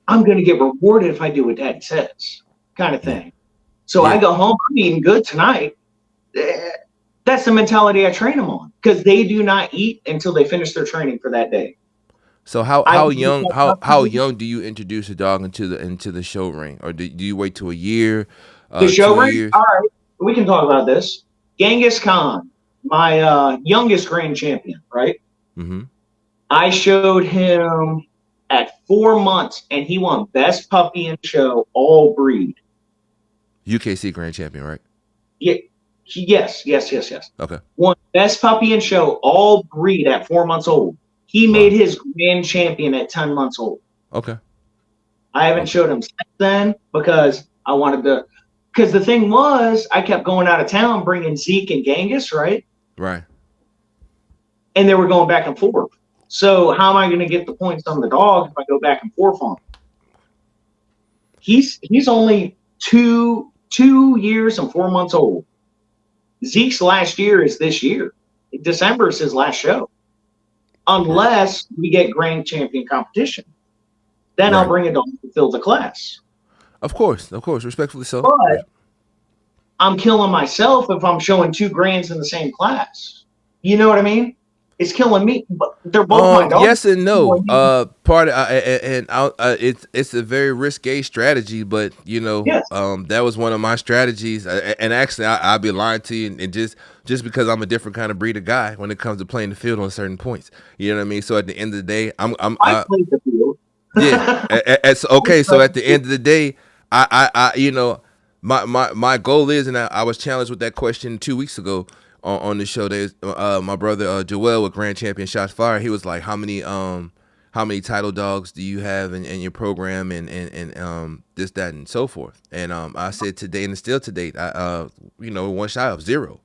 I'm going to get rewarded if I do what Daddy says, kind of yeah, thing. So yeah. I go home, I'm eating good tonight. Eh, That's the mentality I train them on because they do not eat until they finish their training for that day. So I how young do you introduce a dog into the show ring, or do you wait till a year, the show two ring. years? All right, we can talk about this. Genghis Khan, my youngest grand champion, right? Mm-hmm. I showed him at 4 months, and he won best puppy in show all breed. UKC grand champion, right? Yeah, yes. Okay, Won best puppy in show all breed at 4 months old. He made wow. his grand champion at 10 months old. Okay, I haven't okay, showed him since then because I wanted to. Because the thing was, I kept going out of town bringing Zeke and Genghis, right? right. And they were going back and forth. So how am I going to get the points on the dog if I go back and forth on him? He's only two years and 4 months old. Zeke's last year is this year. December is his last show, unless we get grand champion competition. Then I'll Right. bring a dog to fill the class. Of course, respectfully so. But I'm killing myself if I'm showing two grands in the same class. You know what I mean? It's killing me. But they're both my dogs. Yes and no. Part of, it's a very risque strategy, but you know, Yes, that was one of my strategies. And actually, I'll be lying to you, and just because I'm a different kind of breed of guy when it comes to playing the field on certain points. You know what I mean? So at the end of the day, I played the field. yeah. Okay. So at the end of the day, you know, my goal is, and I was challenged with that question 2 weeks ago on the show. There's my brother Joel with Grand Champion Shots Fire. He was like, how many title dogs do you have in your program, and this, that, and so forth. And I said today, and still to date, you know, one shy of zero.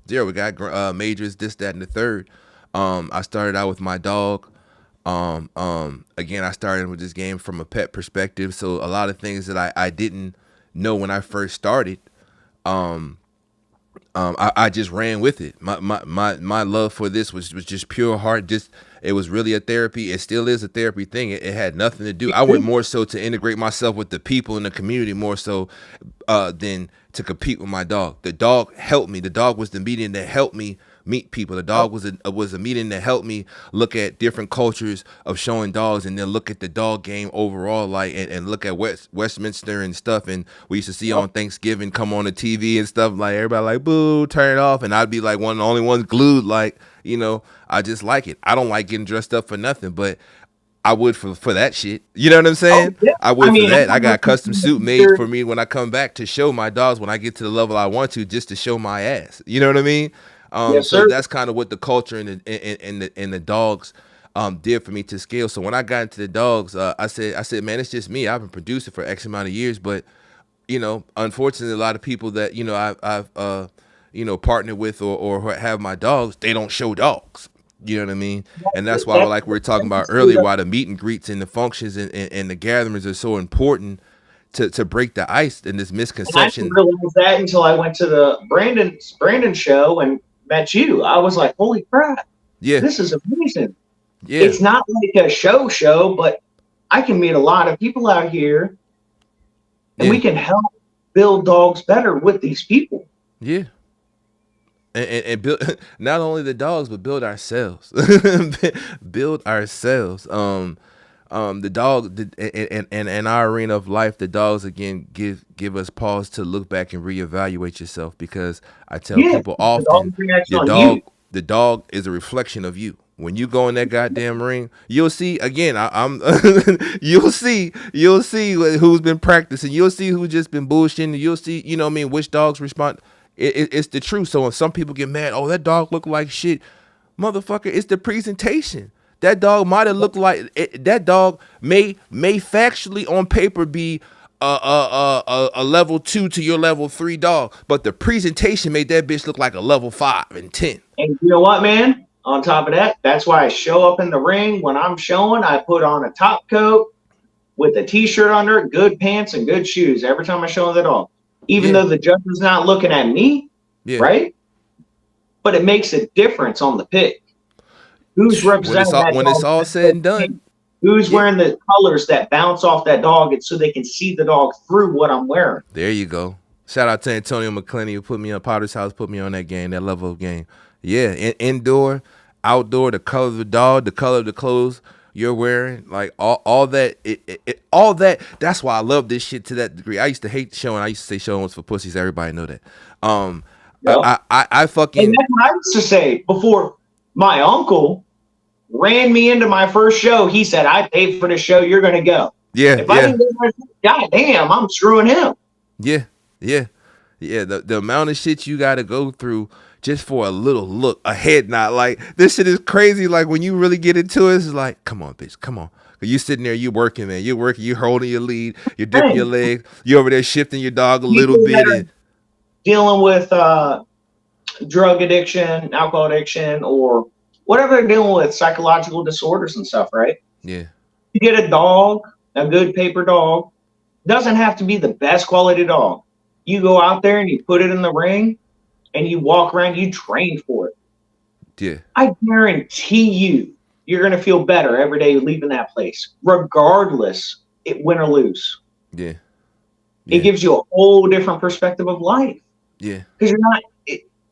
Zero. We got majors, this, that, and the third. I started out with my dog. Again, I started with this game from a pet perspective, so a lot of things that I didn't know when I first started, um, I just ran with it. My love for this was just pure heart. Just it was really a therapy. It still is a therapy thing. It had nothing to do. I went more so to integrate myself with the people in the community more so than to compete with my dog. The dog helped me. The dog was the medium that helped me meet people. The dog was a meeting that helped me look at different cultures of showing dogs, and then look at the dog game overall, like and look at Westminster and stuff. And we used to see on Thanksgiving come on the TV and stuff, like everybody like boo, turn it off, and I'd be like one of the only ones glued, like, you know, I just like it. I don't like getting dressed up for nothing, but I would for that shit. You know what I'm Oh saying? yeah. I I would for mean, that. I got a custom suit made I'm for me when I come back to show my dogs when I get to the level I want to, just to show my ass. You know what I mean? yes, So sir. that's kind of what the culture and the dogs did for me to scale. So when I got into the dogs, I said, man, it's just me. I've been producing for X amount of years, but you know, unfortunately, a lot of people that you know I've you know partnered with or have my dogs, they don't show dogs. You know what I mean? And that's why, That's like we were talking about that's earlier, why the meet and greets and the functions and the gatherings are so important to break the ice and this and I didn't misconception. realize that until I went to the Brandon show and met you. I was like, holy crap, Yeah, this is amazing. yeah, It's not like a show, but I can meet a lot of people out here and yeah, we can help build dogs better with these people. yeah. And build not only the dogs but build ourselves. Build ourselves. The dog in our arena of life, the dogs again give us pause to look back and reevaluate yourself, because I tell Yeah, people the dog often reacts your on you. dog is a reflection of you. When you go in that goddamn ring, you'll see again. I'm you'll see who's been practicing. You'll see who's just been bullshitting. You'll see, you know what I mean, which dogs respond. It's the truth. So when some people get mad, oh, that dog look like shit, motherfucker, it's the presentation. That dog might have looked like that dog may factually on paper be a level 2 to your level 3 dog, but the presentation made that bitch look like a level 5 and 10. And you know what, man? On top of that, that's why I show up in the ring when I'm showing. I put on a top coat with a t-shirt under it, good pants, and good shoes every time I show the dog. Even Yeah, though the judge is not looking at me, yeah. right? But it makes a difference on the pick. Who's representing that When it's dog? all said and done, Who's yeah. wearing the colors that bounce off that dog, and so they can see the dog through what I'm wearing? There you go. Shout out to Antonio McClenny who put me on Potter's House, put me on that game, that level of game. Yeah, indoor, outdoor, the color of the dog, the color of the clothes you're wearing, like all that, all that. That's why I love this shit to that degree. I used to hate showing. I used to say showing was for pussies. Everybody know that. Um, Yep. I And fucking that's what I used to say before my uncle ran me into my first show. He said, I paid for the show. You're going to go. yeah, If I yeah. didn't go, God damn, I'm screwing him. Yeah, yeah, yeah. The amount of shit you got to go through just for a little look, a head nod. Like this shit is crazy. Like when you really get into it, it's like, come on, bitch, come on. You sitting there, you working, man. You working, you holding your lead, you dipping Hey, your legs, you over there shifting your dog a little people that bit, are and dealing with drug addiction, alcohol addiction, or whatever they're dealing with, psychological disorders and stuff, right? yeah, You get a dog, a good paper dog, doesn't have to be the best quality dog. You go out there and you put it in the ring and you walk around, you train for it. yeah, I guarantee you're going to feel better every day leaving that place, regardless it win or lose. yeah, It yeah, gives you a whole different perspective of life yeah, because you're not.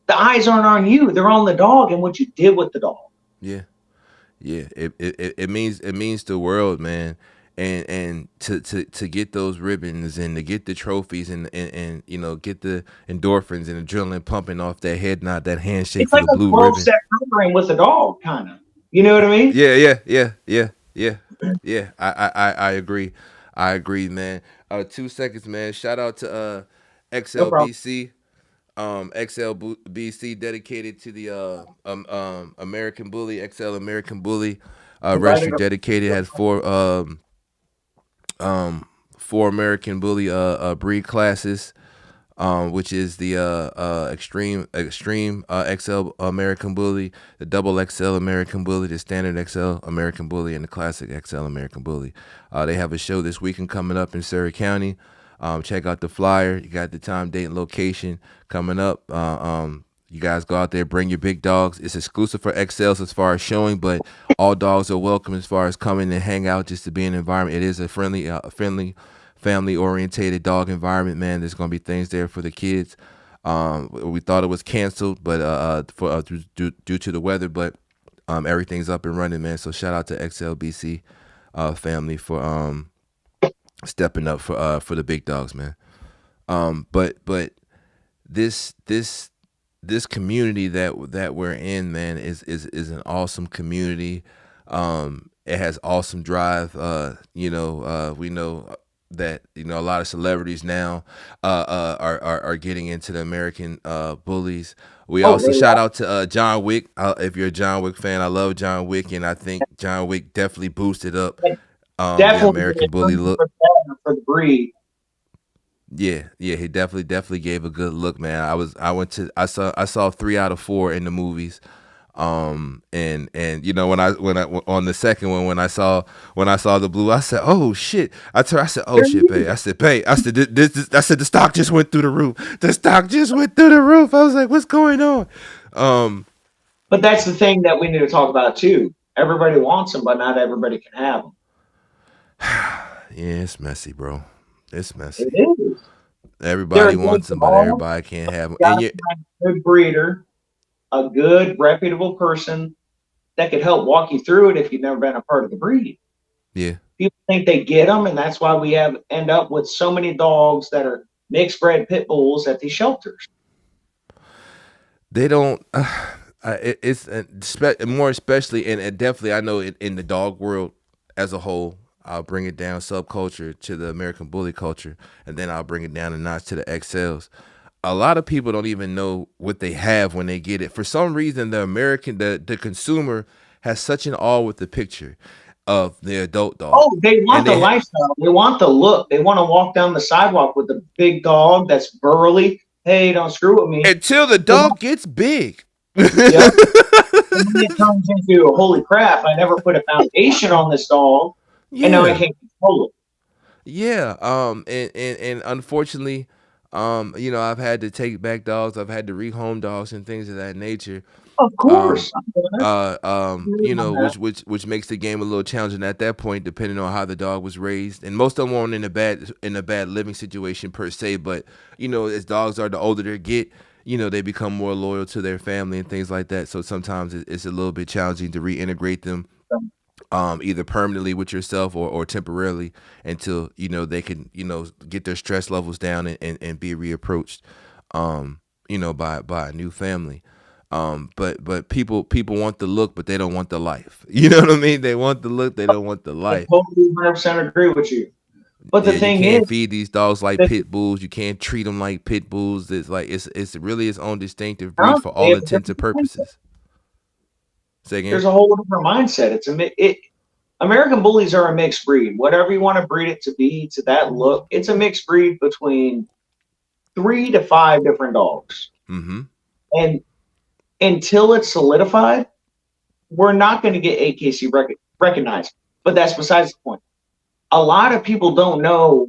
The eyes aren't on you; they're on the dog and what you did with the dog. yeah. Yeah, it means the world, man. And to get those ribbons and to get the trophies and you know, get the endorphins and adrenaline pumping off that head nod, that handshake It's for like the a blue 12 ribbon. step program with a dog, kind of. You know what I mean? Yeah, yeah, yeah, yeah, yeah, yeah. I agree. I agree, man. 2 seconds, man. Shout out to No problem. XLBC. XLBC dedicated to the American Bully, XL American Bully. Registry Invited dedicated has um four American Bully breed classes, which is the extreme XL American Bully, the double XL American Bully, the standard XL American Bully, and the classic XL American Bully. They have a show this weekend coming up in Surrey County. Check out the flyer. You got the time, date, and location coming up. You guys go out there, bring your big dogs. It's exclusive for XLs as far as showing, but all dogs are welcome as far as coming and hang out just to be in an environment. It is a friendly, family orientated dog environment, man. There's gonna be things there for the kids. We thought it was canceled, but for due to the weather, but everything's up and running, man. So shout out to XLBC family for stepping up for the big dogs, man. But this this community that we're in, man, is an awesome community. It has awesome drive. We know that a lot of celebrities now are getting into the American bullies. We Oh, also they shout out to John Wick. If you're a John Wick fan, I love John Wick, and I think John Wick definitely boosted up the definitely American did bully look. 100% for the breed. Yeah, yeah, he definitely gave a good look, man. I went to I saw 3 out of 4 in the movies. And when I on the second one when I saw the blue, I said, "Oh shit!" I said, "Oh shit, babe." I said, "Babe," I said, I said the stock just went through the roof. The stock just went through the roof. I was like, "What's going on?" Um, But that's the thing that we need to talk about too. Everybody wants them, but not everybody can have them. yeah, it's messy, bro. It's It messy. is. They're a Everybody good wants them, but dog. everybody can't have them. You got And to yeah, find a good breeder, a good reputable person that could help walk you through it if you've never been a part of the breed. yeah, People think they get them, and that's why we have end up with so many dogs that are mixed bred pit bulls at these shelters. they don't. It's more especially and definitely I know in the dog world as a whole. I'll bring it down subculture to the American bully culture, and then I'll bring it down a notch to the XLs. A lot of people don't even know what they have when they get it. For some reason, the consumer has such an awe with the picture of the adult dog, Oh, they and want the lifestyle. They want the look. They want to walk down the sidewalk with a big dog that's burly. Hey, don't screw with me. until the They want, dog gets big. yep. And then it turns into, holy crap, I never put a foundation on this dog, and now I Yeah, can't control it. yeah. And unfortunately, I've had to take back dogs. I've had to rehome dogs and things of that nature. Of Um, course. which makes the game a little challenging at that point, depending on how the dog was raised. And most of them weren't in a bad living situation per se, but as dogs are, the older they get, they become more loyal to their family and things like that. So sometimes it's a little bit challenging to reintegrate them, either permanently with yourself or temporarily until they can get their stress levels down and be reapproached, by a new family. But people want the look, but they don't want the life. You know what I mean? They want the look, they don't want the I life. totally 100% agree with you. But the Yeah, you thing is, can't feed these dogs like that pit bulls. You can't treat them like pit bulls. It's like it's really its own distinctive breed for they all have a intents and different mindset. purposes. Say again. There's a whole different mindset. American bullies are a mixed breed. Whatever you want to breed it to be, to that look, it's a mixed breed between 3 to 5 different dogs. Mm-hmm. And until it's solidified, we're not going to get AKC recognized. But that's besides the point. A lot of people don't know.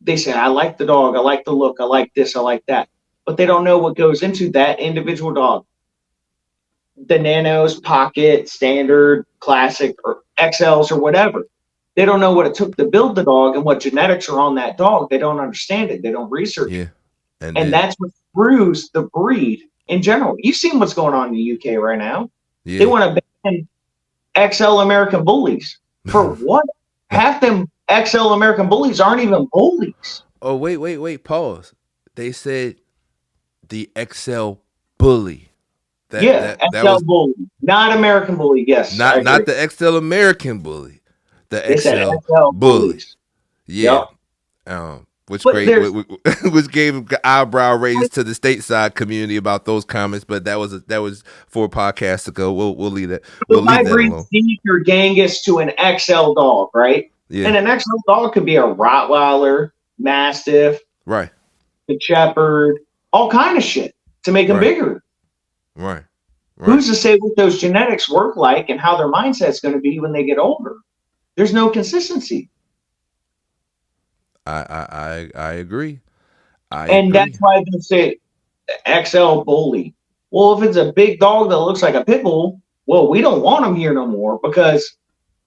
They say, I like the dog, I like the look, I like this, I like that. But they don't know what goes into that individual dog. The nanos, pocket, standard, classic, or XLs, or whatever. They don't know what it took to build the dog and what genetics are on that dog. They don't understand it. They don't research it. Yeah. And And then that's what screws the breed in general. You've seen what's going on in the UK right now. They yeah. want to ban XL American bullies. For what? Half them XL American bullies aren't even bullies. Oh wait, pause. They said the XL bully. That Yeah, that that XL was bully, not American bully. Yes, I not agree. the XL American bully. The They said XL XL bully. bullies. Yeah. Yep. Which But great, there's which gave eyebrow raise to the stateside community about those comments. But that was 4 podcasts ago. We'll leave that. so We'll leave my that breed alone. senior Genghis to an XL dog, right? Yeah. And an XL dog could be a Rottweiler, Mastiff, Right. a Shepherd, all kind of shit to make them Right. bigger. Right. Right. Who's to say what those genetics work like and how their mindset's going to be when they get older? There's no consistency. I agree. I And agree. that's why they say XL bully. Well, if it's a big dog that looks like a pit bull, well, we don't want them here no more because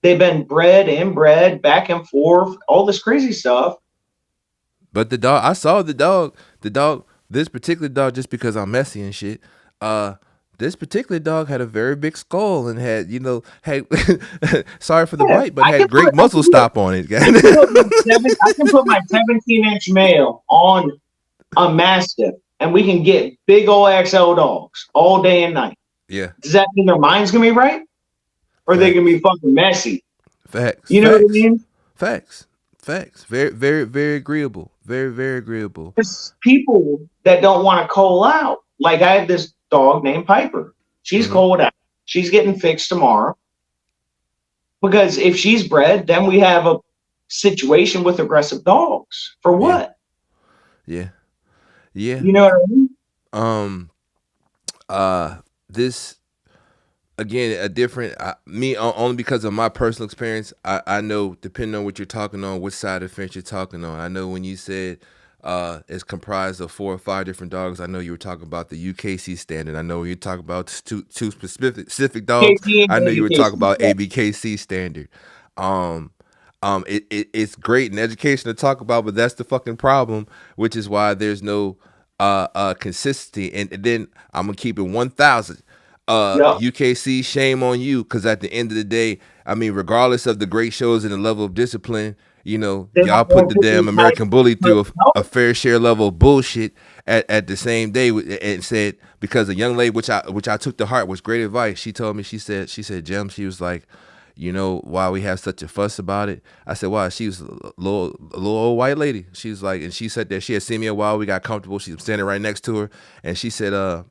they've been bred, inbred, back and forth, all this crazy stuff. But the dog, I saw the dog. The dog, this particular dog, just because I'm messy and shit. Uh, this particular dog had a very big skull and had, had sorry for the Yeah, bite, but had great I muscle can put, stop on it. I can put my I can put my 17-inch male on a mastiff, and we can get big old XL dogs all day and night. Yeah, Does that mean their mind's gonna be right, or are they gonna facts, be fucking messy? facts, You know what I facts, mean? facts, facts. Very, very, very agreeable. Very, very agreeable. There's people that don't want to coal out. Like I have this dog named Piper. She's Hmm. cold out. She's getting fixed tomorrow because if she's bred, then we have a situation with aggressive dogs. For Yeah, what? yeah, yeah. You know what I mean? Um, uh, this again a different me only because of my personal experience. I know depending on what you're talking on, which side of the fence you're talking on. I know when you said it's comprised of 4 or 5 different dogs. I know you were talking about the UKC standard. I know when you talk about two specific dogs. KC and I know you were talking ABKC. about ABKC standard. Um, it's great in education to talk about, but that's the fucking problem, which is why there's no consistency. And then I'm gonna keep it 1,000. Yep. UKC, shame on you, because at the end of the day, I mean, regardless of the great shows and the level of discipline, They're y'all not put going the to damn the type American Bully of through a help. fair share level of bullshit at the same day, and said, because a young lady, which I took to heart, was great advice. She told me, she said, Jim, she was like, why we have such a fuss about it. I said, why? She was a little old white lady. She was like, and she said that she had seen me a while. We got comfortable. She was standing right next to her, and she said,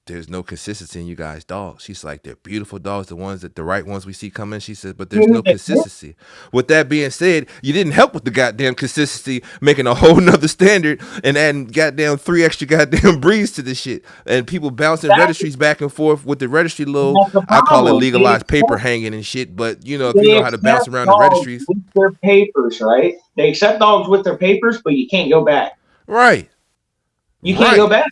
there's no consistency in you guys' dogs. She's like, they're beautiful dogs, the right ones we see coming. She said, but there's no consistency. With that being said, you didn't help with the goddamn consistency, making a whole nother standard and adding goddamn 3 extra goddamn breeds to this shit. And people bouncing registries back and forth with the registry load. That's the I call it problem. legalized paper hanging and shit. But if you They know how to bounce accept around the dogs registries, with their papers, right? They accept dogs with their papers, but you can't go back. right, You can't go right. back.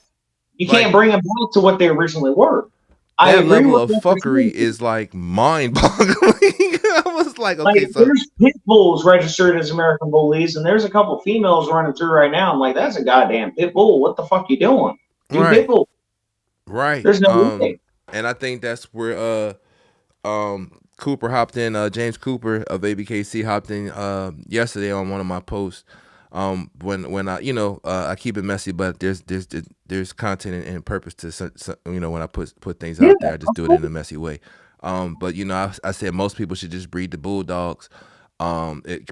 You can't Like bring them back to what they originally were. I that agree level with of what you're fuckery saying. is like mind boggling. I was like, Like, okay, so there's pit bulls registered as American bullies, and there's a couple females running through right now. I'm like, that's a goddamn pit bull. What the fuck you doing? You pit right. bull. Right. There's no way. And I think that's where Cooper hopped in, James Cooper of ABKC hopped in yesterday on one of my posts. When I I keep it messy, but there's content and purpose to when I put things Yeah, out there, I just of do it in course. a messy way. But I said most people should just breed the bulldogs,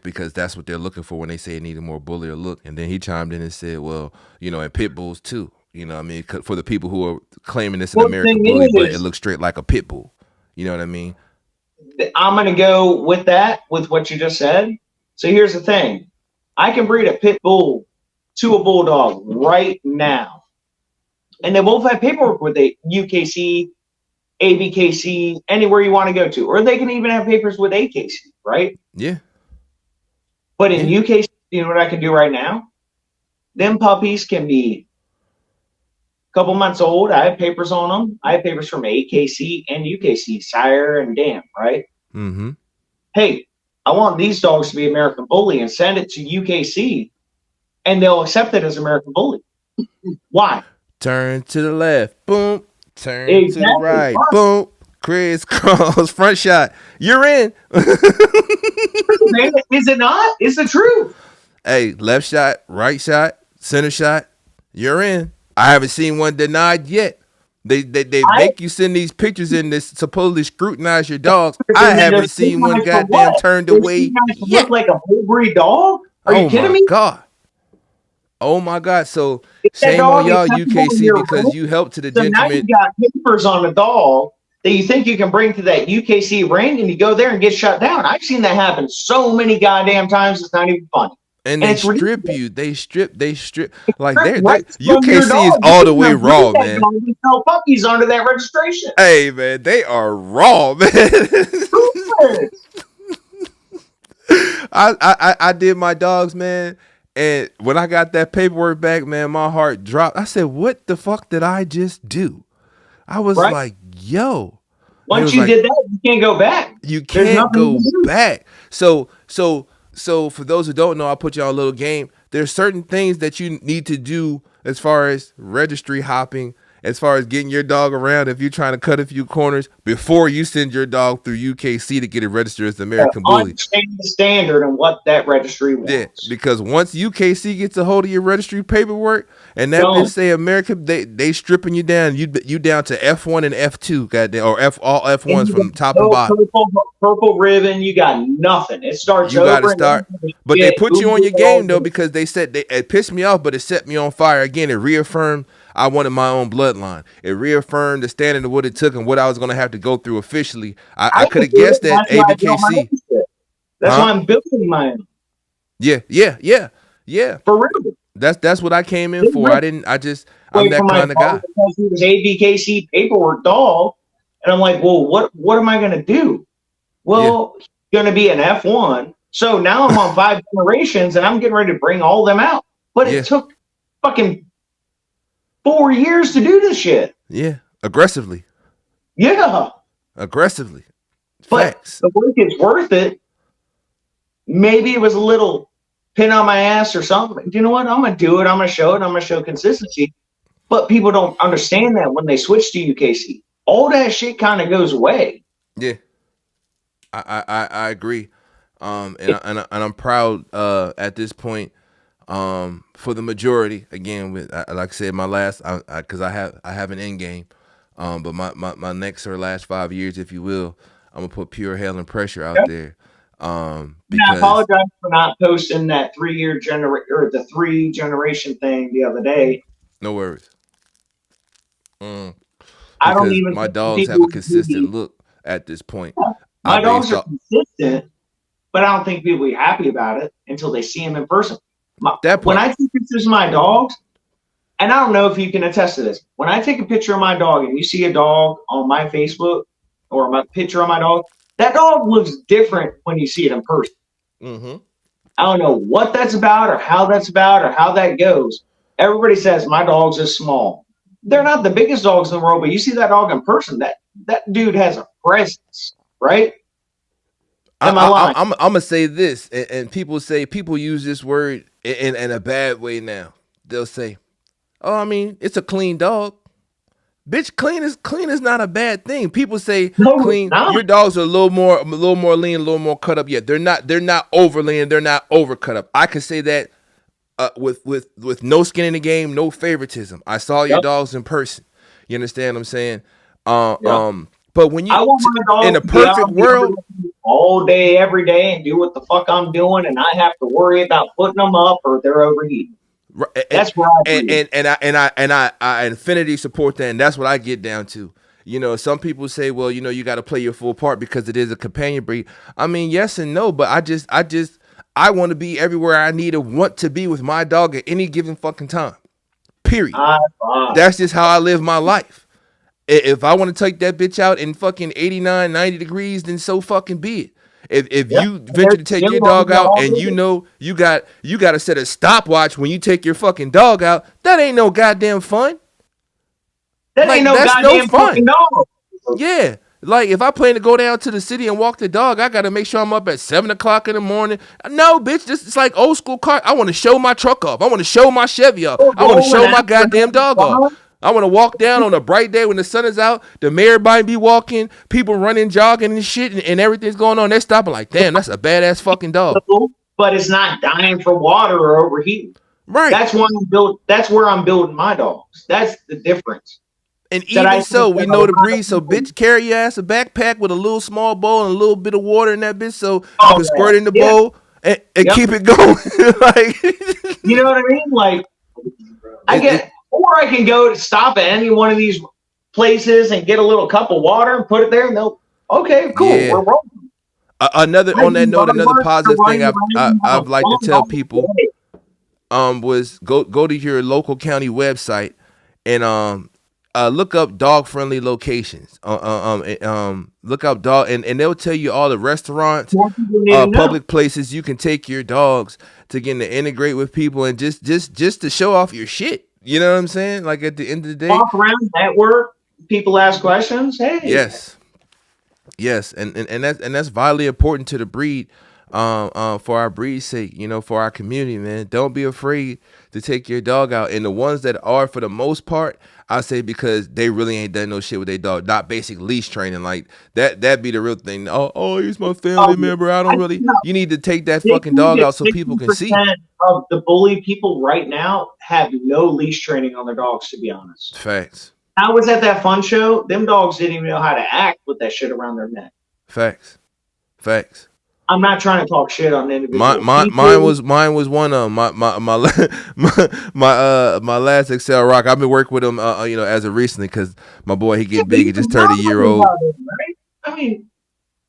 because that's what they're looking for when they say they need a more bullier look. And then he chimed in and said, well, and pit bulls too. I mean, for the people who are claiming it's an Well, the American bully, thing but it is, looks straight like a pit bull. You know what I mean? I'm going to go with that, with what you just said. So here's the thing. I can breed a pit bull to a bulldog right now. And they both have paperwork with the UKC, ABKC, anywhere you want to go to. Or they can even have papers with AKC, right? Yeah, But in yeah. UKC, you know what I can do right now? Them puppies can be a couple months old. I have papers on them. I have papers from AKC and UKC, sire and dam, right? Mm-hmm. Hey, I want these dogs to be American Bully and send it to UKC, and they'll accept it as American Bully. Why? Turn to the left, boom. Turn to the Exactly. right, boom. Crisscross front shot. You're in. Man, is it not? It's the truth. Hey, left shot, right shot, center shot. You're in. I haven't seen one denied yet. They I make you send these pictures in this supposedly scrutinize your dogs. I and then haven't they're seen one scrutinized for goddamn what? turned They're away scrutinized to look yet. like a full breed dog? Are you Oh kidding my me? god. Oh my god. So Is that shame on dog y'all acceptable in UKC your because ring? you helped to the So now you gentleman. got papers on a dog that you think you can bring to that UKC ring, and you go there and get shut down. I've seen that happen so many goddamn times. It's not even funny, And and they it's ridiculous. strip you. They strip like they're Rights from your UKC is dog. You all can the way even breed raw, that man. dog and sell puppies under that registration. Hey man, they are raw, man. I did my dogs, man. And when I got that paperwork back, man, my heart dropped. I said, "What the fuck did I just do?" I was Right? like, "Yo," and it Once was you like, did that, you can't go back. "You There's can't nothing go to do. back." So for those who don't know, I'll put you on a little game. There's certain things that you need to do as far as registry hopping, as far as getting your dog around if you're trying to cut a few corners before you send your dog through UKC to get it registered as the American Bully. Understand the standard and what that registry Yeah, wants. because once UKC gets a hold of your registry paperwork and that bitch Don't. say America, they stripping you down. You down to F1 and F2, goddamn, or all And F1s you got from top and no bottom. purple ribbon. You got nothing. It starts You got to over and start, over but they get put you on Uber your game though because they said it pissed me off, but it set me on fire again. It reaffirmed I wanted my own bloodline. It reaffirmed the standard of what it took and what I was gonna have to go through officially. I I could can have do it. guessed that That's why I built my ABKC, membership. That's huh? why I'm building my Yeah, yeah, yeah, yeah. for real. That's what I came in This for. I ripped didn't. I'm away from that my kind of dog guy. because he was ABKC paperwork dog. And I'm like, well, what am I going to do? Yeah. Well, he's going to be an F1. So now I'm on 5 generations and I'm getting ready to bring all them out. But it Yeah. took fucking 4 years to do this shit. Yeah. Aggressively. Yeah. Aggressively. But Facts. the work is worth it. Maybe it was a little pin on my ass or something. You know what? I'm going to do it. I'm going to show it. I'm going to show consistency. But people don't understand that when they switch to UKC. All that shit kind of goes away. Yeah. I agree. And I'm proud at this point for the majority. Again, with like I said, my last because I have an end game, but my next or last 5 years, if you will, I'm gonna put pure hell and pressure out there. And I Because apologize for not posting that 3 year or the 3 generation thing the other day. no worries. Mm, I don't because even my think dogs have a people consistent look at this point. I my dogs based are off consistent, but I don't think people will be happy about it until they see them in person. that When part. I take pictures of my dogs, and I don't know if you can attest to this, when I take a picture of my dog and you see a dog on my Facebook or my picture of my dog, that dog looks different when you see it in person. Mm-hmm. I don't know what that's about or how that's about or how that goes. Everybody says my dog's is small. They're not the biggest dogs in the world, but you see that dog in person, that dude has a presence, right? Am I lying? I'm gonna say this, and people use this word in a bad way now. They'll say, "Oh, I mean, it's a clean dog." Bitch, clean is not a bad thing. People say No, it's clean. not. Your dogs are a little more lean, a little more cut up. Yet they're not over lean. They're not over cut up. I can say that with no skin in the game, no favoritism. I saw your Yep, dogs in person. You understand what I'm saying? Uh, yep. um, but when I want my in dog a to be out perfect in the world, open all day, every day, and do what the fuck I'm doing, and I have to worry about putting them up or they're overheating. and That's where I breathe. I infinity support that, and that's what I get down to. You know, some people say, well, you know, you got to play your full part because it is a companion breed. I mean, yes and no, but I want to be everywhere I need to want to be with my dog at any given fucking time. Period. High five. That's just how I live my life. If I want to take that bitch out in fucking 89, 90 degrees, then so fucking be it. If Yep. you And venture to take your dog out and you know you got to set a stopwatch when you take your fucking dog out, that ain't no goddamn fun. that ain't Like no that's no goddamn fucking fun. dog. Yeah. Like if I plan to go down to the city and walk the dog, I gotta make sure I'm up at 7 o'clock in the morning. No, bitch, this is like old school car. I want to show my truck off. I want to show my Chevy off. I want to Rolling show my after goddamn dog off. fun. I want to walk down on a bright day when the sun is out. The mayor might be walking, people running, jogging and shit, and everything's going on. They're stopping like, damn, that's a badass fucking dog. But it's not dying for water or overheating. Right. That's why I'm built. That's where I'm building my dogs. That's the difference. And That I even think so, we that a know the lot of breed. So, people. bitch, carry your ass a backpack with a little small bowl and a little bit of water in that bitch, so you Oh can squirt in the yeah, bowl and yep. keep it going. Like, You know what I mean? Like I it, get, or I can go to stop at any one of these places and get a little cup of water and put it there, and they'll okay, cool, we're yeah. rolling. Another I on that do note, yard another work to positive run thing around, have I've like to fun tell all people day. was go to your local county website and look up dog friendly locations. Look up dog and they'll tell you all the restaurants, More people need to know. public places you can take your dogs to get to integrate with people and just to show off your shit. You know what I'm saying? Like at the end of the day, Walk around, network. People ask questions. Hey, yes. Yes, and that's vitally important to the breed, for our breed's sake, you know, for our community, man. Don't be afraid to take your dog out. And the ones that are, for the most part, I say because they really ain't done no shit with their dog, not basic leash training like that. That be the real thing. Oh, he's my family member. I don't I really. know You need to take that 50 fucking dog to out so people can see. 60% of the bully people right now have no leash training on their dogs. To be honest, Facts, I was at that fun show. Them dogs didn't even know how to act with that shit around their neck. facts, facts. I'm not trying to talk shit on My, individual my people. mine was one of 'em. My last Excel rock. I've been working with him you know as of recently because my boy he Yeah, getting but big. you He just can turned a tell year them old. about it, right? I mean,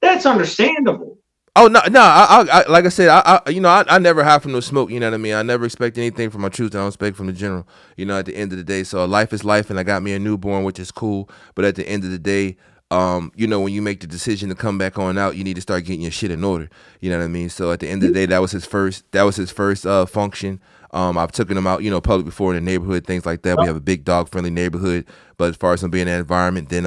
that's understandable. Oh no, I like I said, you know, I never hide from no smoke. You know what I mean? I never expect anything from my truth. I don't expect from the general. You know, at the end of the day, so life is life, and I got me a newborn, which is cool. But at the end of the day, When you make the decision to come back on out, you need to start getting your shit in order. You know what I mean? So at the end of the day, that was his first function. I've taken him out, public before in the neighborhood, things like that. We have a big dog friendly neighborhood. But as far as him being in that environment, then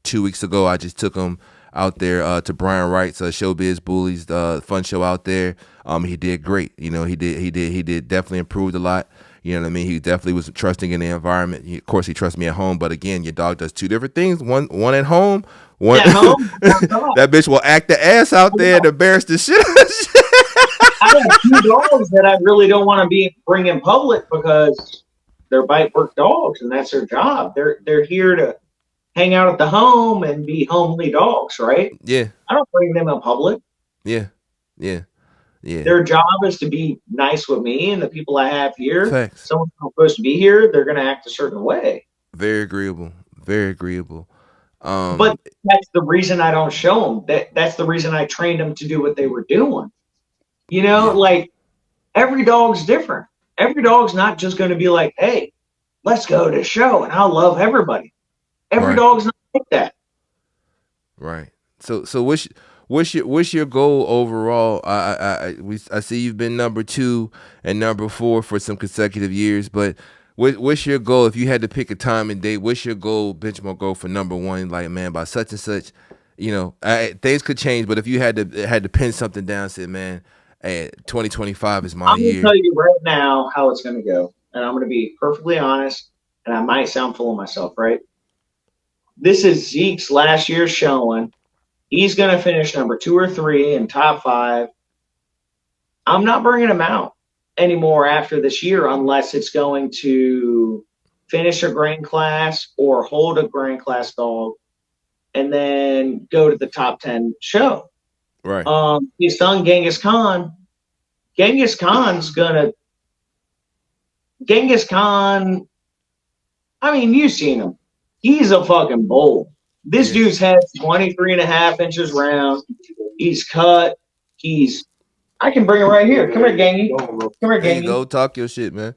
2 weeks ago I just took him out there to Brian Wright's Showbiz Bullies fun show out there. He did great. He did definitely improved a lot. You know what I mean? He definitely was trusting in the environment. Of course, he trusts me at home, but again, your dog does two different things. One at home. One At home, that's all. that bitch will act the ass out there and embarrass the shit. I have two dogs that I really don't want to bring in public because they're bite work dogs and that's their job. They're here to hang out at the home and be homely dogs, right? Yeah, I don't bring them in public. yeah, yeah, yeah. Their job is to be nice with me and the people I have here. Facts. Someone's not supposed to be here, they're going to act a certain way. Very agreeable. Very agreeable. But that's the reason I don't show them. That's the reason I trained them to do what they were doing. Yeah. Like every dog's different. Every dog's not just going to be like, hey, let's go to the show and I'll love everybody. Every Right. dog's not like that. Right. So what's your goal overall? I see you've been number 2 and number 4 for some consecutive years, but what's your goal if you had to pick a time and date? What's your goal, benchmark goal for number 1? Like, man, by such and such, things could change, but if you had to pin something down, and said, man, hey, 2025 is my I'm going to year. tell you right now how it's going to go. And I'm going to be perfectly honest. And I might sound full of myself, right? This is Zeke's last year showing. He's going to finish number 2 or 3 in top 5. I'm not bringing him out anymore after this year unless it's going to finish a grand class or hold a grand class dog and then go to the top 10 show. Right. His son Genghis Khan. Genghis Khan's gonna. Genghis Khan. I mean, you've seen him. He's a fucking bull. This Yeah. dude's head's 23 and a half inches round. He's cut. I can bring him right here. Come here, Gangy. Come here, There you Gangy. go. Talk your shit, man.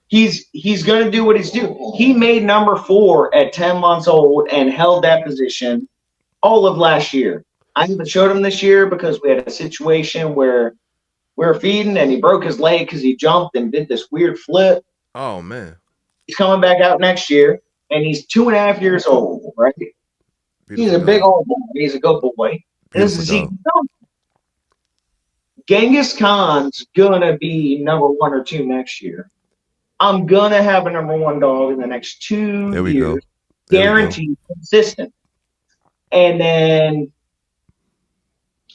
He's gonna do what he's doing. He made number 4 at 10 months old and held that position all of last year. I haven't showed him this year because we had a situation where we were feeding and he broke his leg because he jumped and did this weird flip. Oh man. He's coming back out next year and he's 2.5 years old, right? He's Beautiful a big dog. old boy. He's a good boy. And this Beautiful is Zeke. dog. Genghis Khan's gonna be number 1 or 2 next year. I'm gonna have a number 1 dog in the next 2 There we years, go. There we go. guaranteed, consistent. And then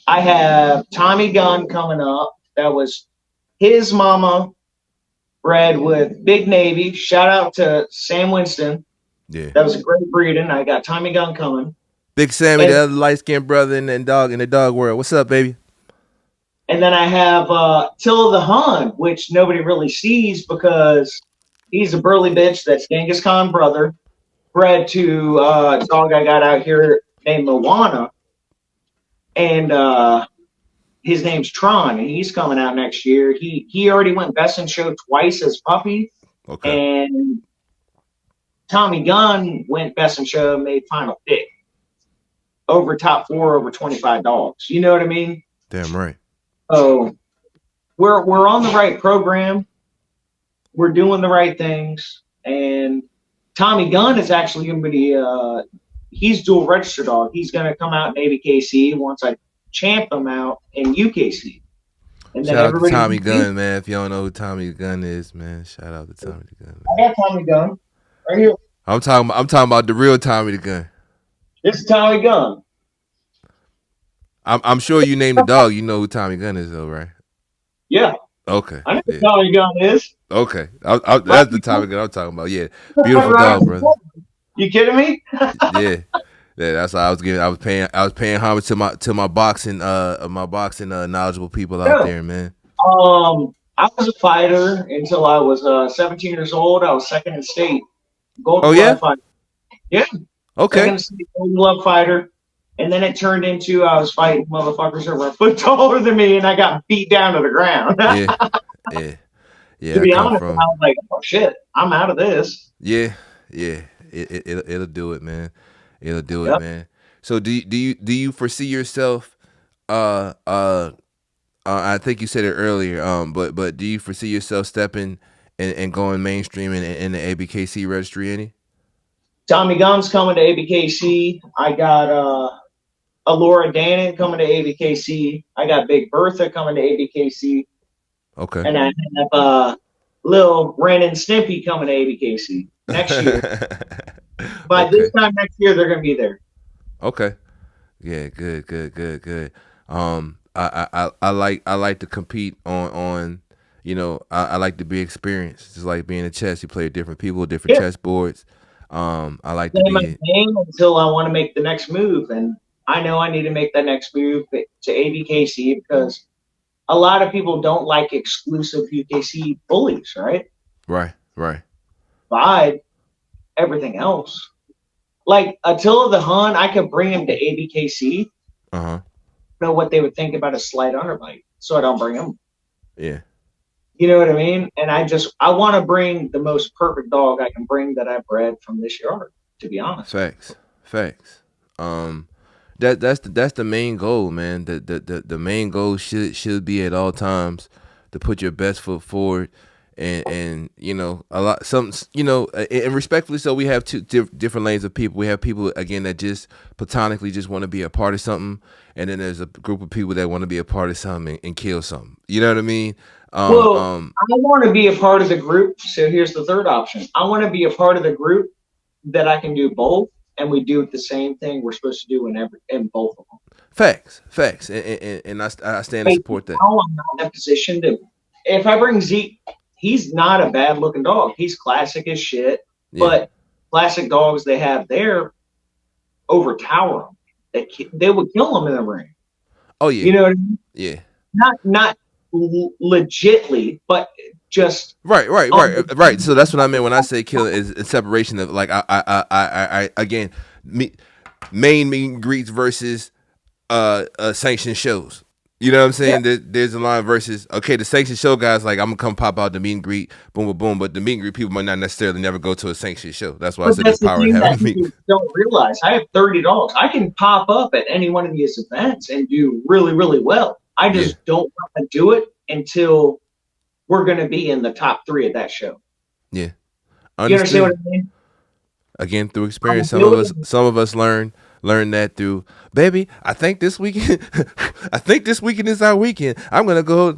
I have Tommy Gunn coming up. That was his mama bred with Big Navy. Shout out to Sam Winston. Yeah. That was a great breeding. I got Tommy Gunn coming. Big Sammy, And, the other light skinned brother in the dog world. What's up, baby? and then I have Till the Hun, which nobody really sees because he's a burly bitch that's Genghis Khan brother, bred to a dog I got out here named Moana. And his name's Tron, and he's coming out next year. He already went best in show twice as puppy, Okay. and Tommy Gunn went best in show, made final pick over top 4 over 25 dogs. You know what I mean? Damn right. So we're on the right program. We're doing the right things, and Tommy Gunn is actually going to be he's dual registered dog. He's going to come out in ABKC once I champ him out in UKC. And then Shout out to everybody. Tommy Gunn, man. If you don't know who Tommy Gunn is, man, shout out to Tommy the Gunn. I got Tommy Gunn right here. I'm talking about the real Tommy the Gunn. This is Tommy Gunn. I'm sure you name the dog, you know who Tommy Gunn is, though, right? Yeah, Okay. I know who Yeah. Tommy Gunn is. Okay. That's the Tommy Gunn I'm talking about. Yeah. Beautiful dog, brother. You kidding me? Yeah. Yeah, that's why I was paying homage to my boxing knowledgeable people out Yeah. there, man. I was a fighter until I was 17 years old. I was second in state, Golden Oh, yeah? Glove fighter. Yeah, second Okay. in state, Golden Glove fighter. And then it turned into I was fighting motherfuckers that were a foot taller than me, and I got beat down to the ground. Yeah. Yeah. Yeah. To I be come honest, I from was like, oh shit, I'm out of this. Yeah, yeah, it'll do it, man. It'll do it, Yep. man. So do you foresee yourself? Uh, uh, I think you said it earlier. But do you foresee yourself stepping and going mainstream in the ABKC registry? Any? Tommy Gunn's coming to ABKC. I got Alora Dannon coming to ABKC. I got Big Bertha coming to ABKC. Okay. And I have little Ren and Stimpy coming to ABKC next year. By this Okay. time next year, they're going to be there. Okay. Yeah. Good. Good. Good. Good. I like to compete on. I like to be experienced. Just like being a chess, you play with different people, different Yeah, chess boards. I like to play my be. game until I want to make the next move, and I know I need to make that next move to ABKC because a lot of people don't like exclusive UKC bullies, right? Right. Right. Provide everything else. Like Attila the Hun, I could bring him to ABKC. Uh huh. Know what they would think about a slight underbite, so I don't bring him. Yeah. You know what I mean? And I want to bring the most perfect dog I can bring that I bred from this yard. To be honest, Facts. Facts. Um, that's the main goal, man. The main goal should be at all times to put your best foot forward, and a lot some and respectfully so we have two different lanes of people. We have people again that just platonically just want to be a part of something, and then there's a group of people that want to be a part of something and kill something. You know what I mean? Um, well, um, I want to be a part of the group. So here's the third option. I want to be a part of the group that I can do both, and we do the same thing we're supposed to do in both of them. facts, and I stand to Right support that. now, I'm not in a position to. If I bring Zeke, he's not a bad looking dog. He's classic as shit, Yeah. but classic dogs they have there overtower him. They would kill him in the ring. Oh yeah. You know what I mean? Yeah. Not legitly, but just Right. So that's what I meant when I say kill is a separation of like I again main meet and greets versus sanctioned shows. You know what I'm yeah. saying? There's a line versus okay, the sanctioned show guys like I'm gonna come pop out the meet and greet, boom, boom, boom. But the meet and greet people might not necessarily never go to a sanctioned show. That's why I But said there's that's the power in thing that having a meet. people don't realize. I have 30 dogs. I can pop up at any one of these events and do really, really well. I Yeah, just don't want to do it until we're going to be in the top three of that show. yeah, You understand what understood. I mean? Again through I'm experience, building. some of us learn that through baby. I think this weekend I think this weekend is our weekend. I'm gonna go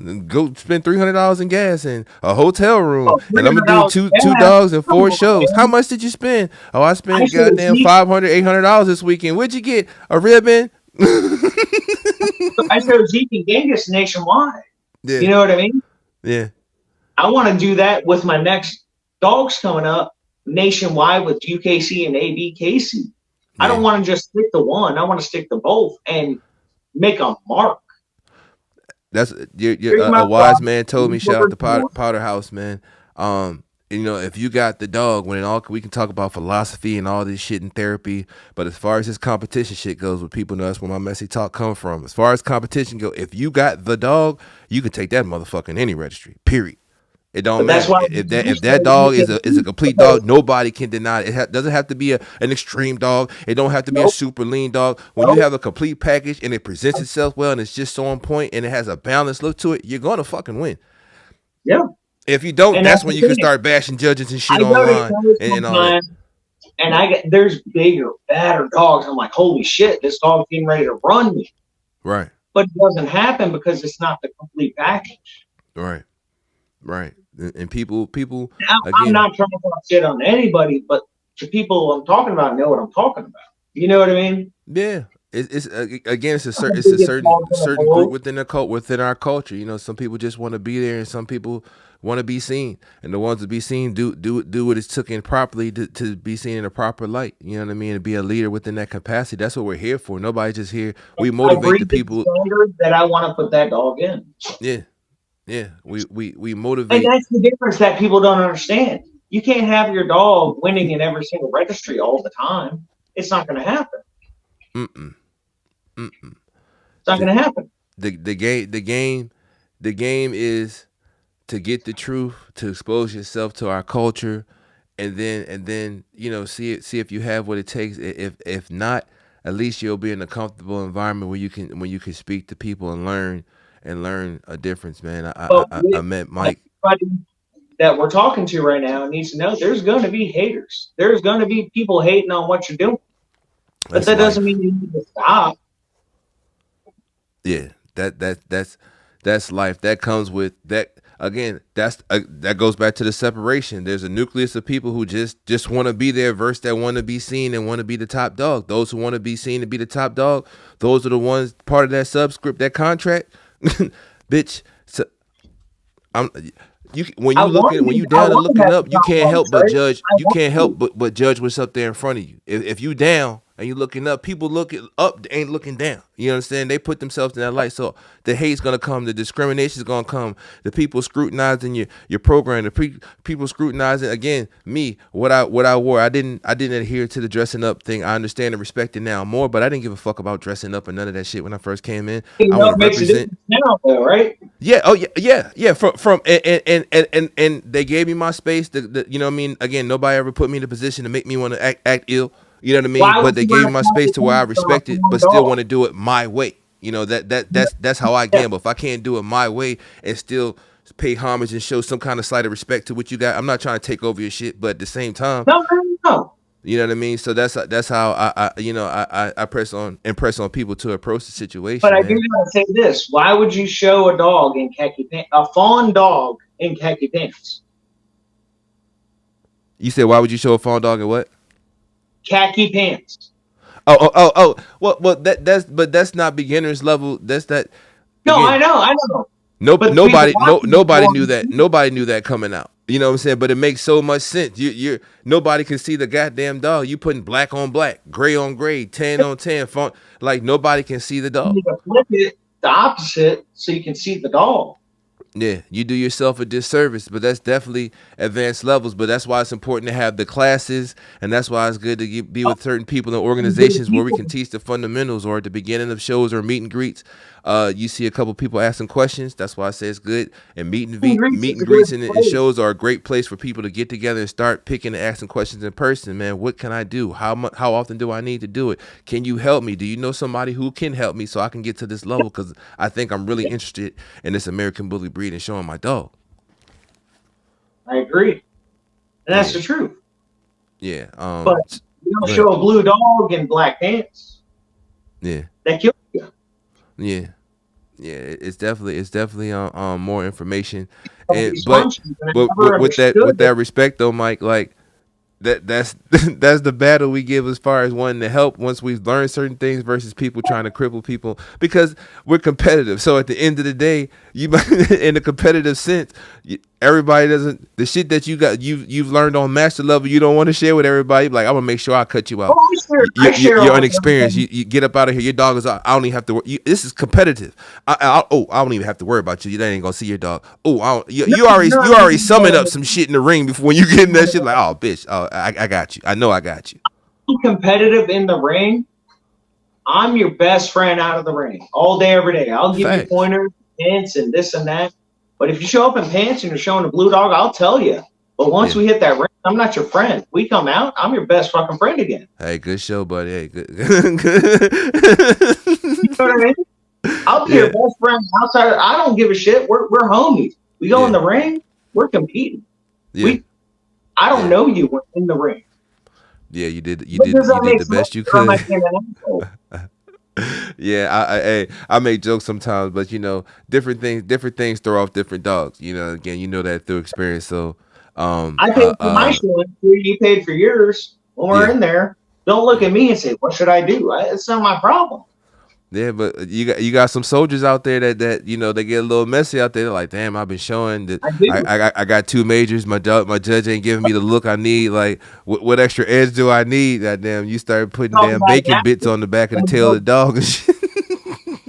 spend $300 in gas and a hotel room, Oh, and I'm gonna do $300 two gas. dogs and Come four on, shows. How man. much did you spend? Oh, I I spent should have goddamn Zeke. $500 $800 this weekend. What'd you get? A ribbon? I showed Zeke and Genghis nationwide. Yeah, You know what I mean? yeah, I want to do that with my next dogs coming up nationwide with UKC and ABKC. I yeah. don't want to just stick to one. I want to stick to both and make a mark. That's you're, Here's my a wise problem. man told me. Shout out to Powder House, man. If you got the dog, when it all we can talk about philosophy and all this shit in therapy, but as far as this competition shit goes, with people know that's where my messy talk come from. As far as competition go, if you got the dog, you can take that motherfucker in any registry. Period. It don't But that's matter why if that dog is a complete dog. Nobody can deny it. It doesn't have to be an extreme dog. It don't have to be a nope, super lean dog. When you nope, have a complete package and it presents itself well and it's just so on point and it has a balanced look to it, you're gonna fucking win. yeah. If you don't, And that's that's the when you can thing. start bashing judges and I shit go to online shows and all that. sometimes and I get there's bigger, badder dogs. I'm like, holy shit, this dog's getting ready to run me. Right, But it doesn't happen because it's not the complete package. right, right. And people I'm again, not trying to talk shit on anybody, but the people I'm talking about know what I'm talking about. You know what I mean? yeah. It's again, I'm the it's a biggest dog in the certain group world. within the within our culture. Some people just want to be there, and some people want to be seen, and the ones to be seen do what it's took in properly to be seen in a proper light. You know what I mean? To be a leader within that capacity. That's what we're here for. Nobody's just here. We I motivate the breed the people. standard that I want to put that dog in. Yeah, yeah. We And motivate. that's the difference that people don't understand. You can't have your dog winning in every single registry all the time. It's not going to happen. Mm-mm, mm-mm. It's not The, going to happen. the game is to get the truth, to expose yourself to our culture, and then see if you have what it takes. If not, at least you'll be in a comfortable environment where you can speak to people and learn a difference, man. But I met like, Mike. everybody that we're talking to right now needs to know there's going to be haters. There's going to be people hating on what you're doing, but That's that doesn't mean life. you need to stop. Yeah, that's life. That comes with that. Again, that goes back to the separation. There's a nucleus of people who just want to be there versus that want to be seen and want to be the top dog. Those who want to be seen and be the top dog, those are the ones part of that subscript, that contract. Bitch, so I'm you when you looking when you I down and want to looking have the up, you can't top help but right? judge. I You want can't help to. but judge what's up there in front of you. If you down and you looking up, people looking up they ain't looking down. You understand? They put themselves in that light. So the hate's gonna come, the discrimination's gonna come, the people scrutinizing your program, people scrutinizing again me what I wore. I didn't adhere to the dressing up thing. I understand and respect it now more, but I didn't give a fuck about dressing up and none of that shit when I first came in. You I know, want to it makes a represent. difference now, though, right? Yeah. Oh yeah. Yeah. Yeah. From and they gave me my space. You know what I mean. Again, nobody ever put me in a position to make me want to act ill. You know what I mean. Why But would they you gave me want my to have space the to where I difference on a respect it, foreign but still want dog? to do it my way. You know that's how I Yeah. gamble. If I can't do it my way and still pay homage and show some kind of slight of respect to what you got, I'm not trying to take over your shit. But at the same time, No, no, no, no. you know what I mean. So that's how I impress on people to approach the But situation, I do man. gotta say this: why would you show a dog in khaki pants, a fawn dog in khaki pants? You said why would you show a phone dog and what? Khaki pants. Oh. Well, that's not beginners level. That's that No, I again. know, I know. Nope, But the people watching it nobody knew that. going, Nobody knew that coming out. You know what I'm saying? But it makes so much sense. You're nobody can see the goddamn dog. You putting black on black, gray on gray, tan on tan, font like nobody can see the you dog. need to flip it the opposite so you can see the dog. Yeah, you do yourself a disservice, but that's definitely advanced levels. But that's why it's important to have the classes, and that's why it's good to be with certain people and The organizations where we people can teach the fundamentals. Or at the beginning of shows or meet and greets, you see a couple people asking questions. That's why I say it's good. And in Greece meet is a and good greets and place. shows are a great place for people to get together and start picking and asking questions in person. Man, what can I do? How often do I need to do it? Can you help me? Do you know somebody who can help me so I can get to this level? Because I think I'm really interested in this American bully breed and showing my dog. I agree, and that's Yeah, the truth. yeah. But you don't Go ahead. show a blue dog in black pants. Yeah, That kills you. yeah, yeah. It's definitely more information, Of and these functions, and I but never with understood that. that respect though, Mike, like that's that's the battle we give as far as wanting to help once we've learned certain things versus people trying to cripple people because we're competitive. So at the end of the day, you in a competitive sense, everybody doesn't the shit that you've learned on master level you don't want to share with everybody. Like I'm gonna make sure I cut you Oh, out. I share You're almost unexperienced. everything. You get up out of here. Your dog is. I don't even have to. This is competitive. I don't even have to worry about you. You ain't gonna see your dog. Oh, No, you no, already summoned up no, some shit in the ring before when you get in that shit. no. Like, oh, bitch. Oh, I got you. I know I got you. Competitive in the ring, I'm your best friend out of the ring all day, every day. I'll give you Facts. pointers, hints, and this and that. But if you show up in pants and you're showing a blue dog, I'll tell you. But once Yeah. we hit that ring, I'm not your friend. We come out, I'm your best fucking friend again. Hey, good show, buddy. Hey, good. You know what I mean? I'll be your Yeah. best friend outside. I don't give a shit. We're homies. We go in Yeah. the ring, we're competing. Yeah. We I don't Yeah. know you when in the ring. Yeah. But does You that did make the sense? best you Or am I could. being an asshole? Yeah, hey, I make jokes sometimes, but different things throw off different dogs. Again, you know that through experience. So, I paid for my show, you paid for yours. When we're yeah, in there, don't look yeah, at me and say, "What should I do?" It's not my problem. yeah. But you got some soldiers out there that they get a little messy out there. They're like, damn, I've been showing that I do. I got two majors. My judge ain't giving me the look I need. Like, what extra edge do I need? That damn, you start putting Talk damn about it bacon bits after. on the back of the tail of the dog and shit.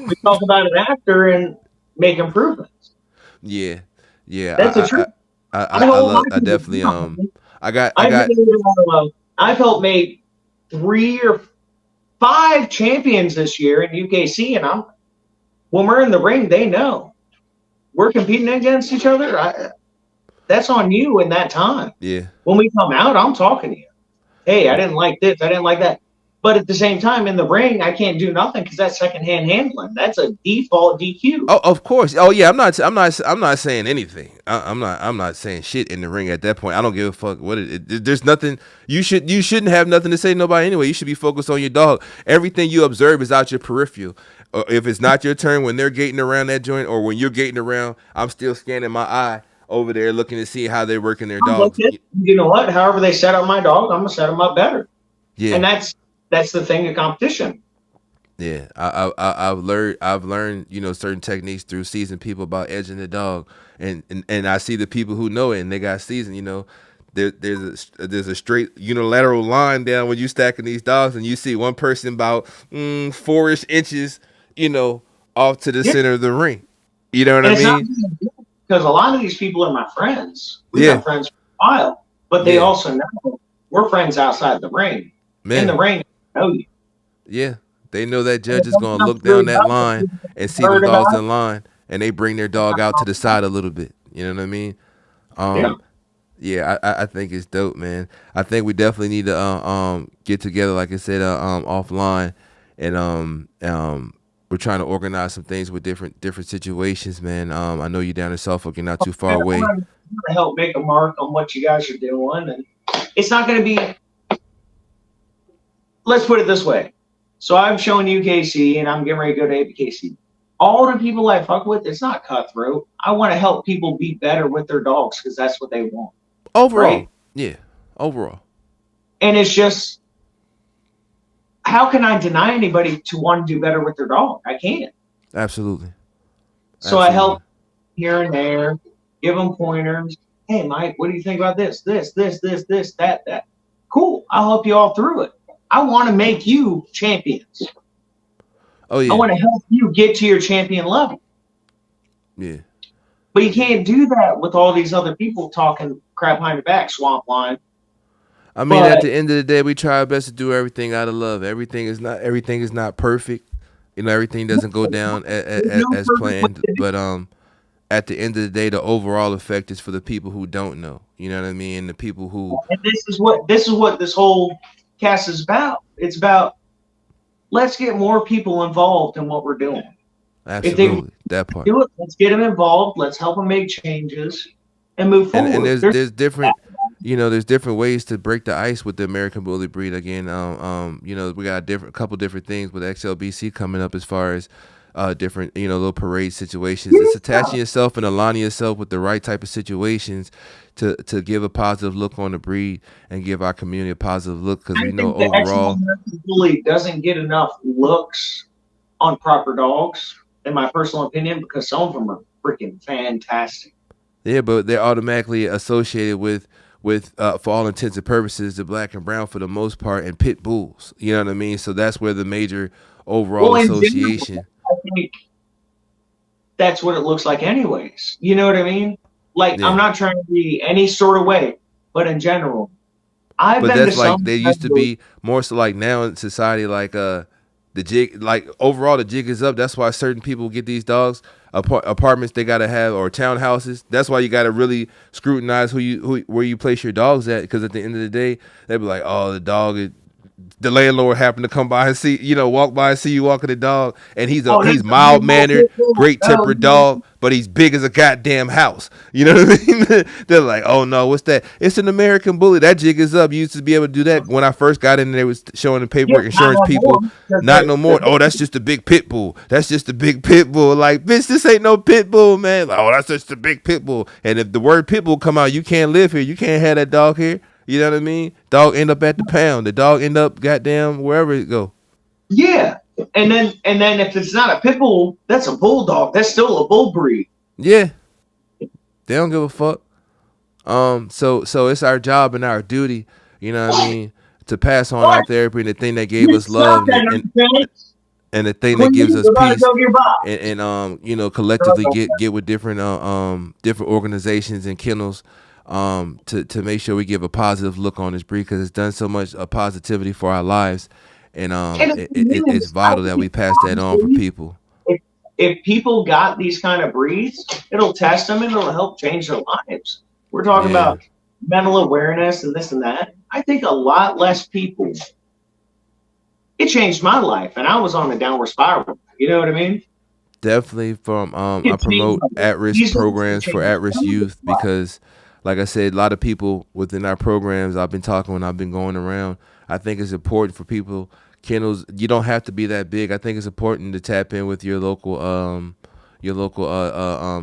We talk about it after and make improvements. Yeah, yeah. That's the truth. I love. I People definitely. down. I I've got. made, I've helped make 3 or 5 champions this year in UKC, and when we're in the ring, they know we're competing against each other. That's on you in that time. Yeah. When we come out, I'm talking to you. Hey, I didn't like this. I didn't like that. But at the same time, in the ring, I can't do nothing because that's secondhand handling. That's a default DQ. Oh, of course. Oh, yeah. I'm not saying anything. I'm not saying shit in the ring at that point. I don't give a fuck what there's nothing. You shouldn't have nothing to say to nobody anyway. You should be focused on your dog. Everything you observe is out your peripheral. If it's not your turn when they're gating around that joint, or when you're gating around, I'm still scanning my eye over there looking to see how they're working their I'm dogs. looking, you know what? However they set up my dog, I'm gonna set them up better. Yeah. And that's the thing of competition. Yeah, I've learned certain techniques through seasoned people about edging the dog, and I see the people who know it and they got seasoned. There's a straight unilateral line down when you stacking these dogs, and you see one person about 4-ish inches, off to the Yeah. center of the ring. You know what And I it's not mean? because a lot of these people are my friends. We've been Yeah, friends for a while, but they yeah, also know we're friends outside the ring. In the man, ring, I know you. yeah. They know that And judge if is gonna something else look really down that does, line and see them heard dogs about in line, and they bring their dog out to the side a little bit. You know what I mean? it. Yeah. Um, Yeah, I think it's dope, man. I think we definitely need to get together, like I said, offline, and we're trying to organize some things with different situations, man. I know you're down in Suffolk, you're not too far And I'm away. going to help make a mark on what you guys are doing. And it's not going to be, let's put it this way. So I'm showing you KC and I'm getting ready to go to ABKC. All the people I fuck with, it's not cutthroat. I want to help people be better with their dogs because that's what they want, Overall, right? yeah, overall, And it's just, how can I deny anybody to want to do better with their dog? I can't. absolutely, So I absolutely. help here and there, give them pointers. Hey, Mike, what do you think about this, that? Cool. I'll help you all through it. I want to make you champions. Oh I yeah, want to help you get to your champion level. yeah, But you yeah. can't do that with all these other people talking crap behind your back, swamp line. I mean, at But the end of the day, we try our best to do everything out of love. Everything is not perfect. Everything doesn't go down there's no as perfect way planned, to do but at the end of the day, the overall effect is for the people who don't know. You know what I mean? And the people who it. And this is what this whole cast is about. It's about let's get more people involved in what we're doing. If they absolutely that part. do it, let's get them involved. Let's help them make changes and move And forward. there's different, there's different ways to break the ice with the American Bully breed. Again, we got a couple different things with XLBC coming up as far as different, little parade situations. It's attaching yourself and aligning yourself with the right type of situations to give a positive look on the breed and give our community a positive look, because I we know think the excellent overall. American Bully doesn't get enough looks on proper dogs, in my personal opinion, because some of them are freaking fantastic. Yeah, but they're automatically associated with for all intents and purposes the black and brown for the most part, and pit bulls. You know what I mean? So that's where the major overall Well, in general, association. I think that's what it looks like, anyways. You know what I mean? Like, I'm Yeah. not trying to be any sort of way, but in general, I've But been to that's like some. they used to be more so, like now in society, like the jig, like overall the jig is up. That's why certain people get these dogs apartments they gotta have, or townhouses. That's why you gotta really scrutinize who where you place your dogs at, because at the end of the day they be like, oh, the landlord happened to come by and see, walk by and see you walking the dog, and Oh, that's he's a big mild old mannered, pit bull. great tempered dog, but he's big as a goddamn house. You know what I mean? They're like, oh no, what's that? It's an American Bully. That jig is up. You used to be able to do that when I first got in there. They was showing the Yeah, paperwork, not insurance no more people. because Not no more. Oh, that's just a big pit bull. That's just a big pit bull. Like, bitch, this ain't no pit bull, man. Like, oh, that's just a big pit bull. And if the word pit bull come out, you can't live here. You can't have that dog here. You know what I mean? Dog end up at the pound. The dog end up goddamn wherever it go. yeah, and then if it's not a pit bull, that's a bulldog. That's still a bull breed. Yeah, they don't give a fuck. So it's our job and our duty, you know what I mean, to pass on our What? therapy and the thing that gave You us stop love, that nonsense. and the thing that gives Please, us we're gonna peace, go get by. and collectively get with different organizations and kennels, to make sure we give a positive look on this breed, because it's done so much positivity for our lives, and And the thing it's is, I vital that we think pass that on for honestly, people. if people got these kind of breeds, it'll test them and it'll help change their lives. We're talking Yeah, about mental awareness and this and that. I think a lot less people. It changed my life, and I was on a downward spiral. You know what I mean? definitely. From I It changed promote my life. at risk These things can programs for change at risk somebody's youth life. because, like I said, a lot of people within our programs I've been talking when I've been going around. I think it's important for people. Kennels, you don't have to be that big. I think it's important to tap in with your local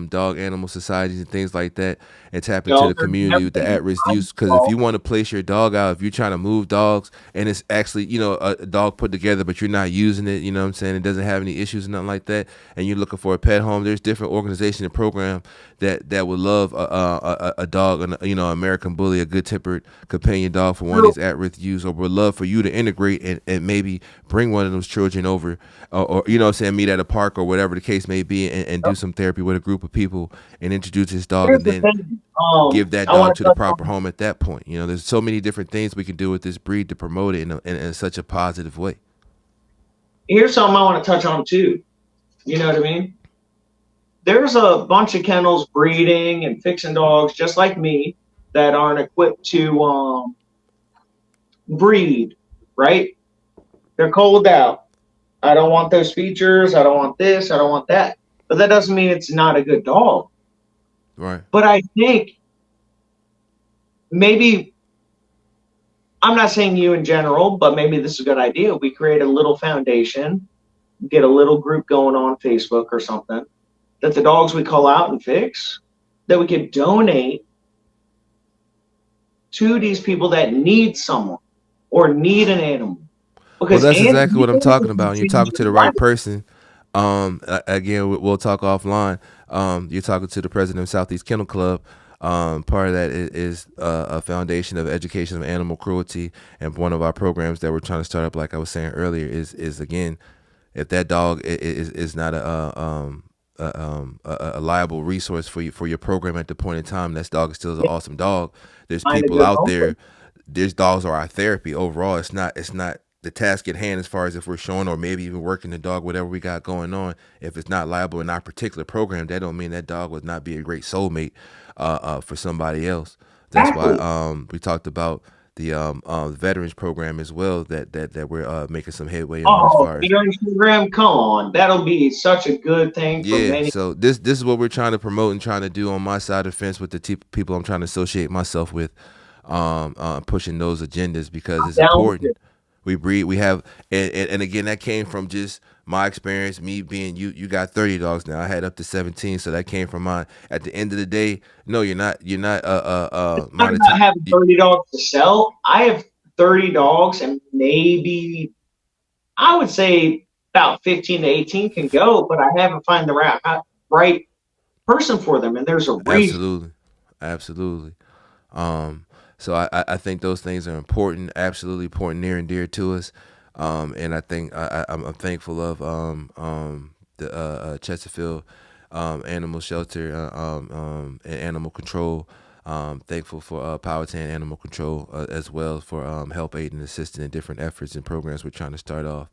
dog animal societies and things like that, and tap into the Shelters and community with the everything. at-risk I use. Because if saw you want to place your dog out, if you're trying to move dogs and it's actually, a dog put together but you're not using it, you know what I'm saying, it doesn't have any issues or nothing like that, and you're looking for a pet home, there's different organizations and program that would love a dog, American bully, a good tempered companion dog for one of these at-risk use, or would love for you to integrate and maybe bring one of those children over, or you know what I'm saying, meet at a park or whatever the case may be, and do some therapy with a group of people and introduce this dog, Here's and the then thing. give that I dog want to to the touch proper on. home at that point. There's so many different things we can do with this breed to promote it in such a positive way. Here's something I want to touch on too. You know what I mean? There's a bunch of kennels breeding and fixing dogs just like me that aren't equipped to breed. Right? They're cold out. I don't want those features. I don't want this. I don't want that. But that doesn't mean it's not a good dog. Right. But I think maybe I'm not saying you in general, but maybe this is a good idea. We create a little foundation, get a little group going on Facebook or something that the dogs we call out and fix, that we could donate to these people that need someone or need an animal. Well, Because that's exactly what I'm talking animals about. can And you're change talking to your the right life. person. Again, we'll talk offline. You're talking to the president of Southeast Kennel Club. Part of that is a foundation of education of animal cruelty, and one of our programs that we're trying to start up, like I was saying earlier, is again, if that dog is not a liable resource for your program at the point in time, that dog is still an awesome dog. There's Find a people good out home. there. These dogs are our therapy overall. It's not the task at hand as far as if we're showing or maybe even working the dog, whatever we got going on. If it's not liable in our particular program, that don't mean that dog would not be a great soulmate for somebody else. That's why Exactly. we talked about the veterans program as well, that we're making some headway on as Oh, far as. veterans program, come on. That'll be such a good thing for Yeah, many. so this is what we're trying to promote and trying to do on my side of the fence with the people I'm trying to associate myself with, pushing those agendas because I'm it's down with important. it. We have, and again, that came from just my experience, me being you got 30 dogs now. I had up to 17, so that came from mine. At the end of the day, no, you're not Not about having 30 dogs to sell. I have 30 dogs, and maybe I would say about 15 to 18 can go, but I haven't found the right person for them, and there's a reason. Absolutely, absolutely. Um, so I think those things are important, absolutely important, near and dear to us. And I think I'm thankful of the Chesterfield Animal Shelter and Animal Control. Thankful for Powhatan Animal Control as well for help, aid, and assistance in different efforts and programs we're trying to start off.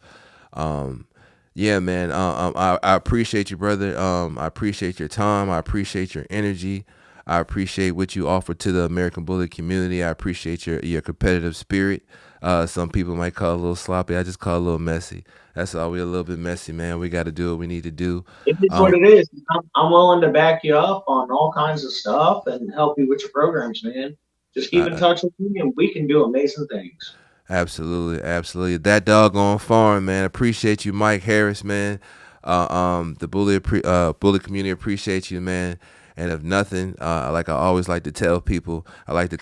Um, yeah, man. I appreciate you, brother. I appreciate your time. I appreciate your energy. I appreciate what you offer to the American Bully community. I appreciate your competitive spirit. Some people might call it a little sloppy. I just call it a little messy. That's all. We're a little bit messy, man. We got to do what we need to do. It is what Um, it is. I'm willing to back you up on all kinds of stuff and help you with your programs, man. Just keep in I, touch with me, and we can do amazing things. Absolutely, absolutely. That doggone farm, man. Appreciate you, Mike Harris, man. The bully community appreciates you, man. And if nothing, like I always like to tell people, I like to kind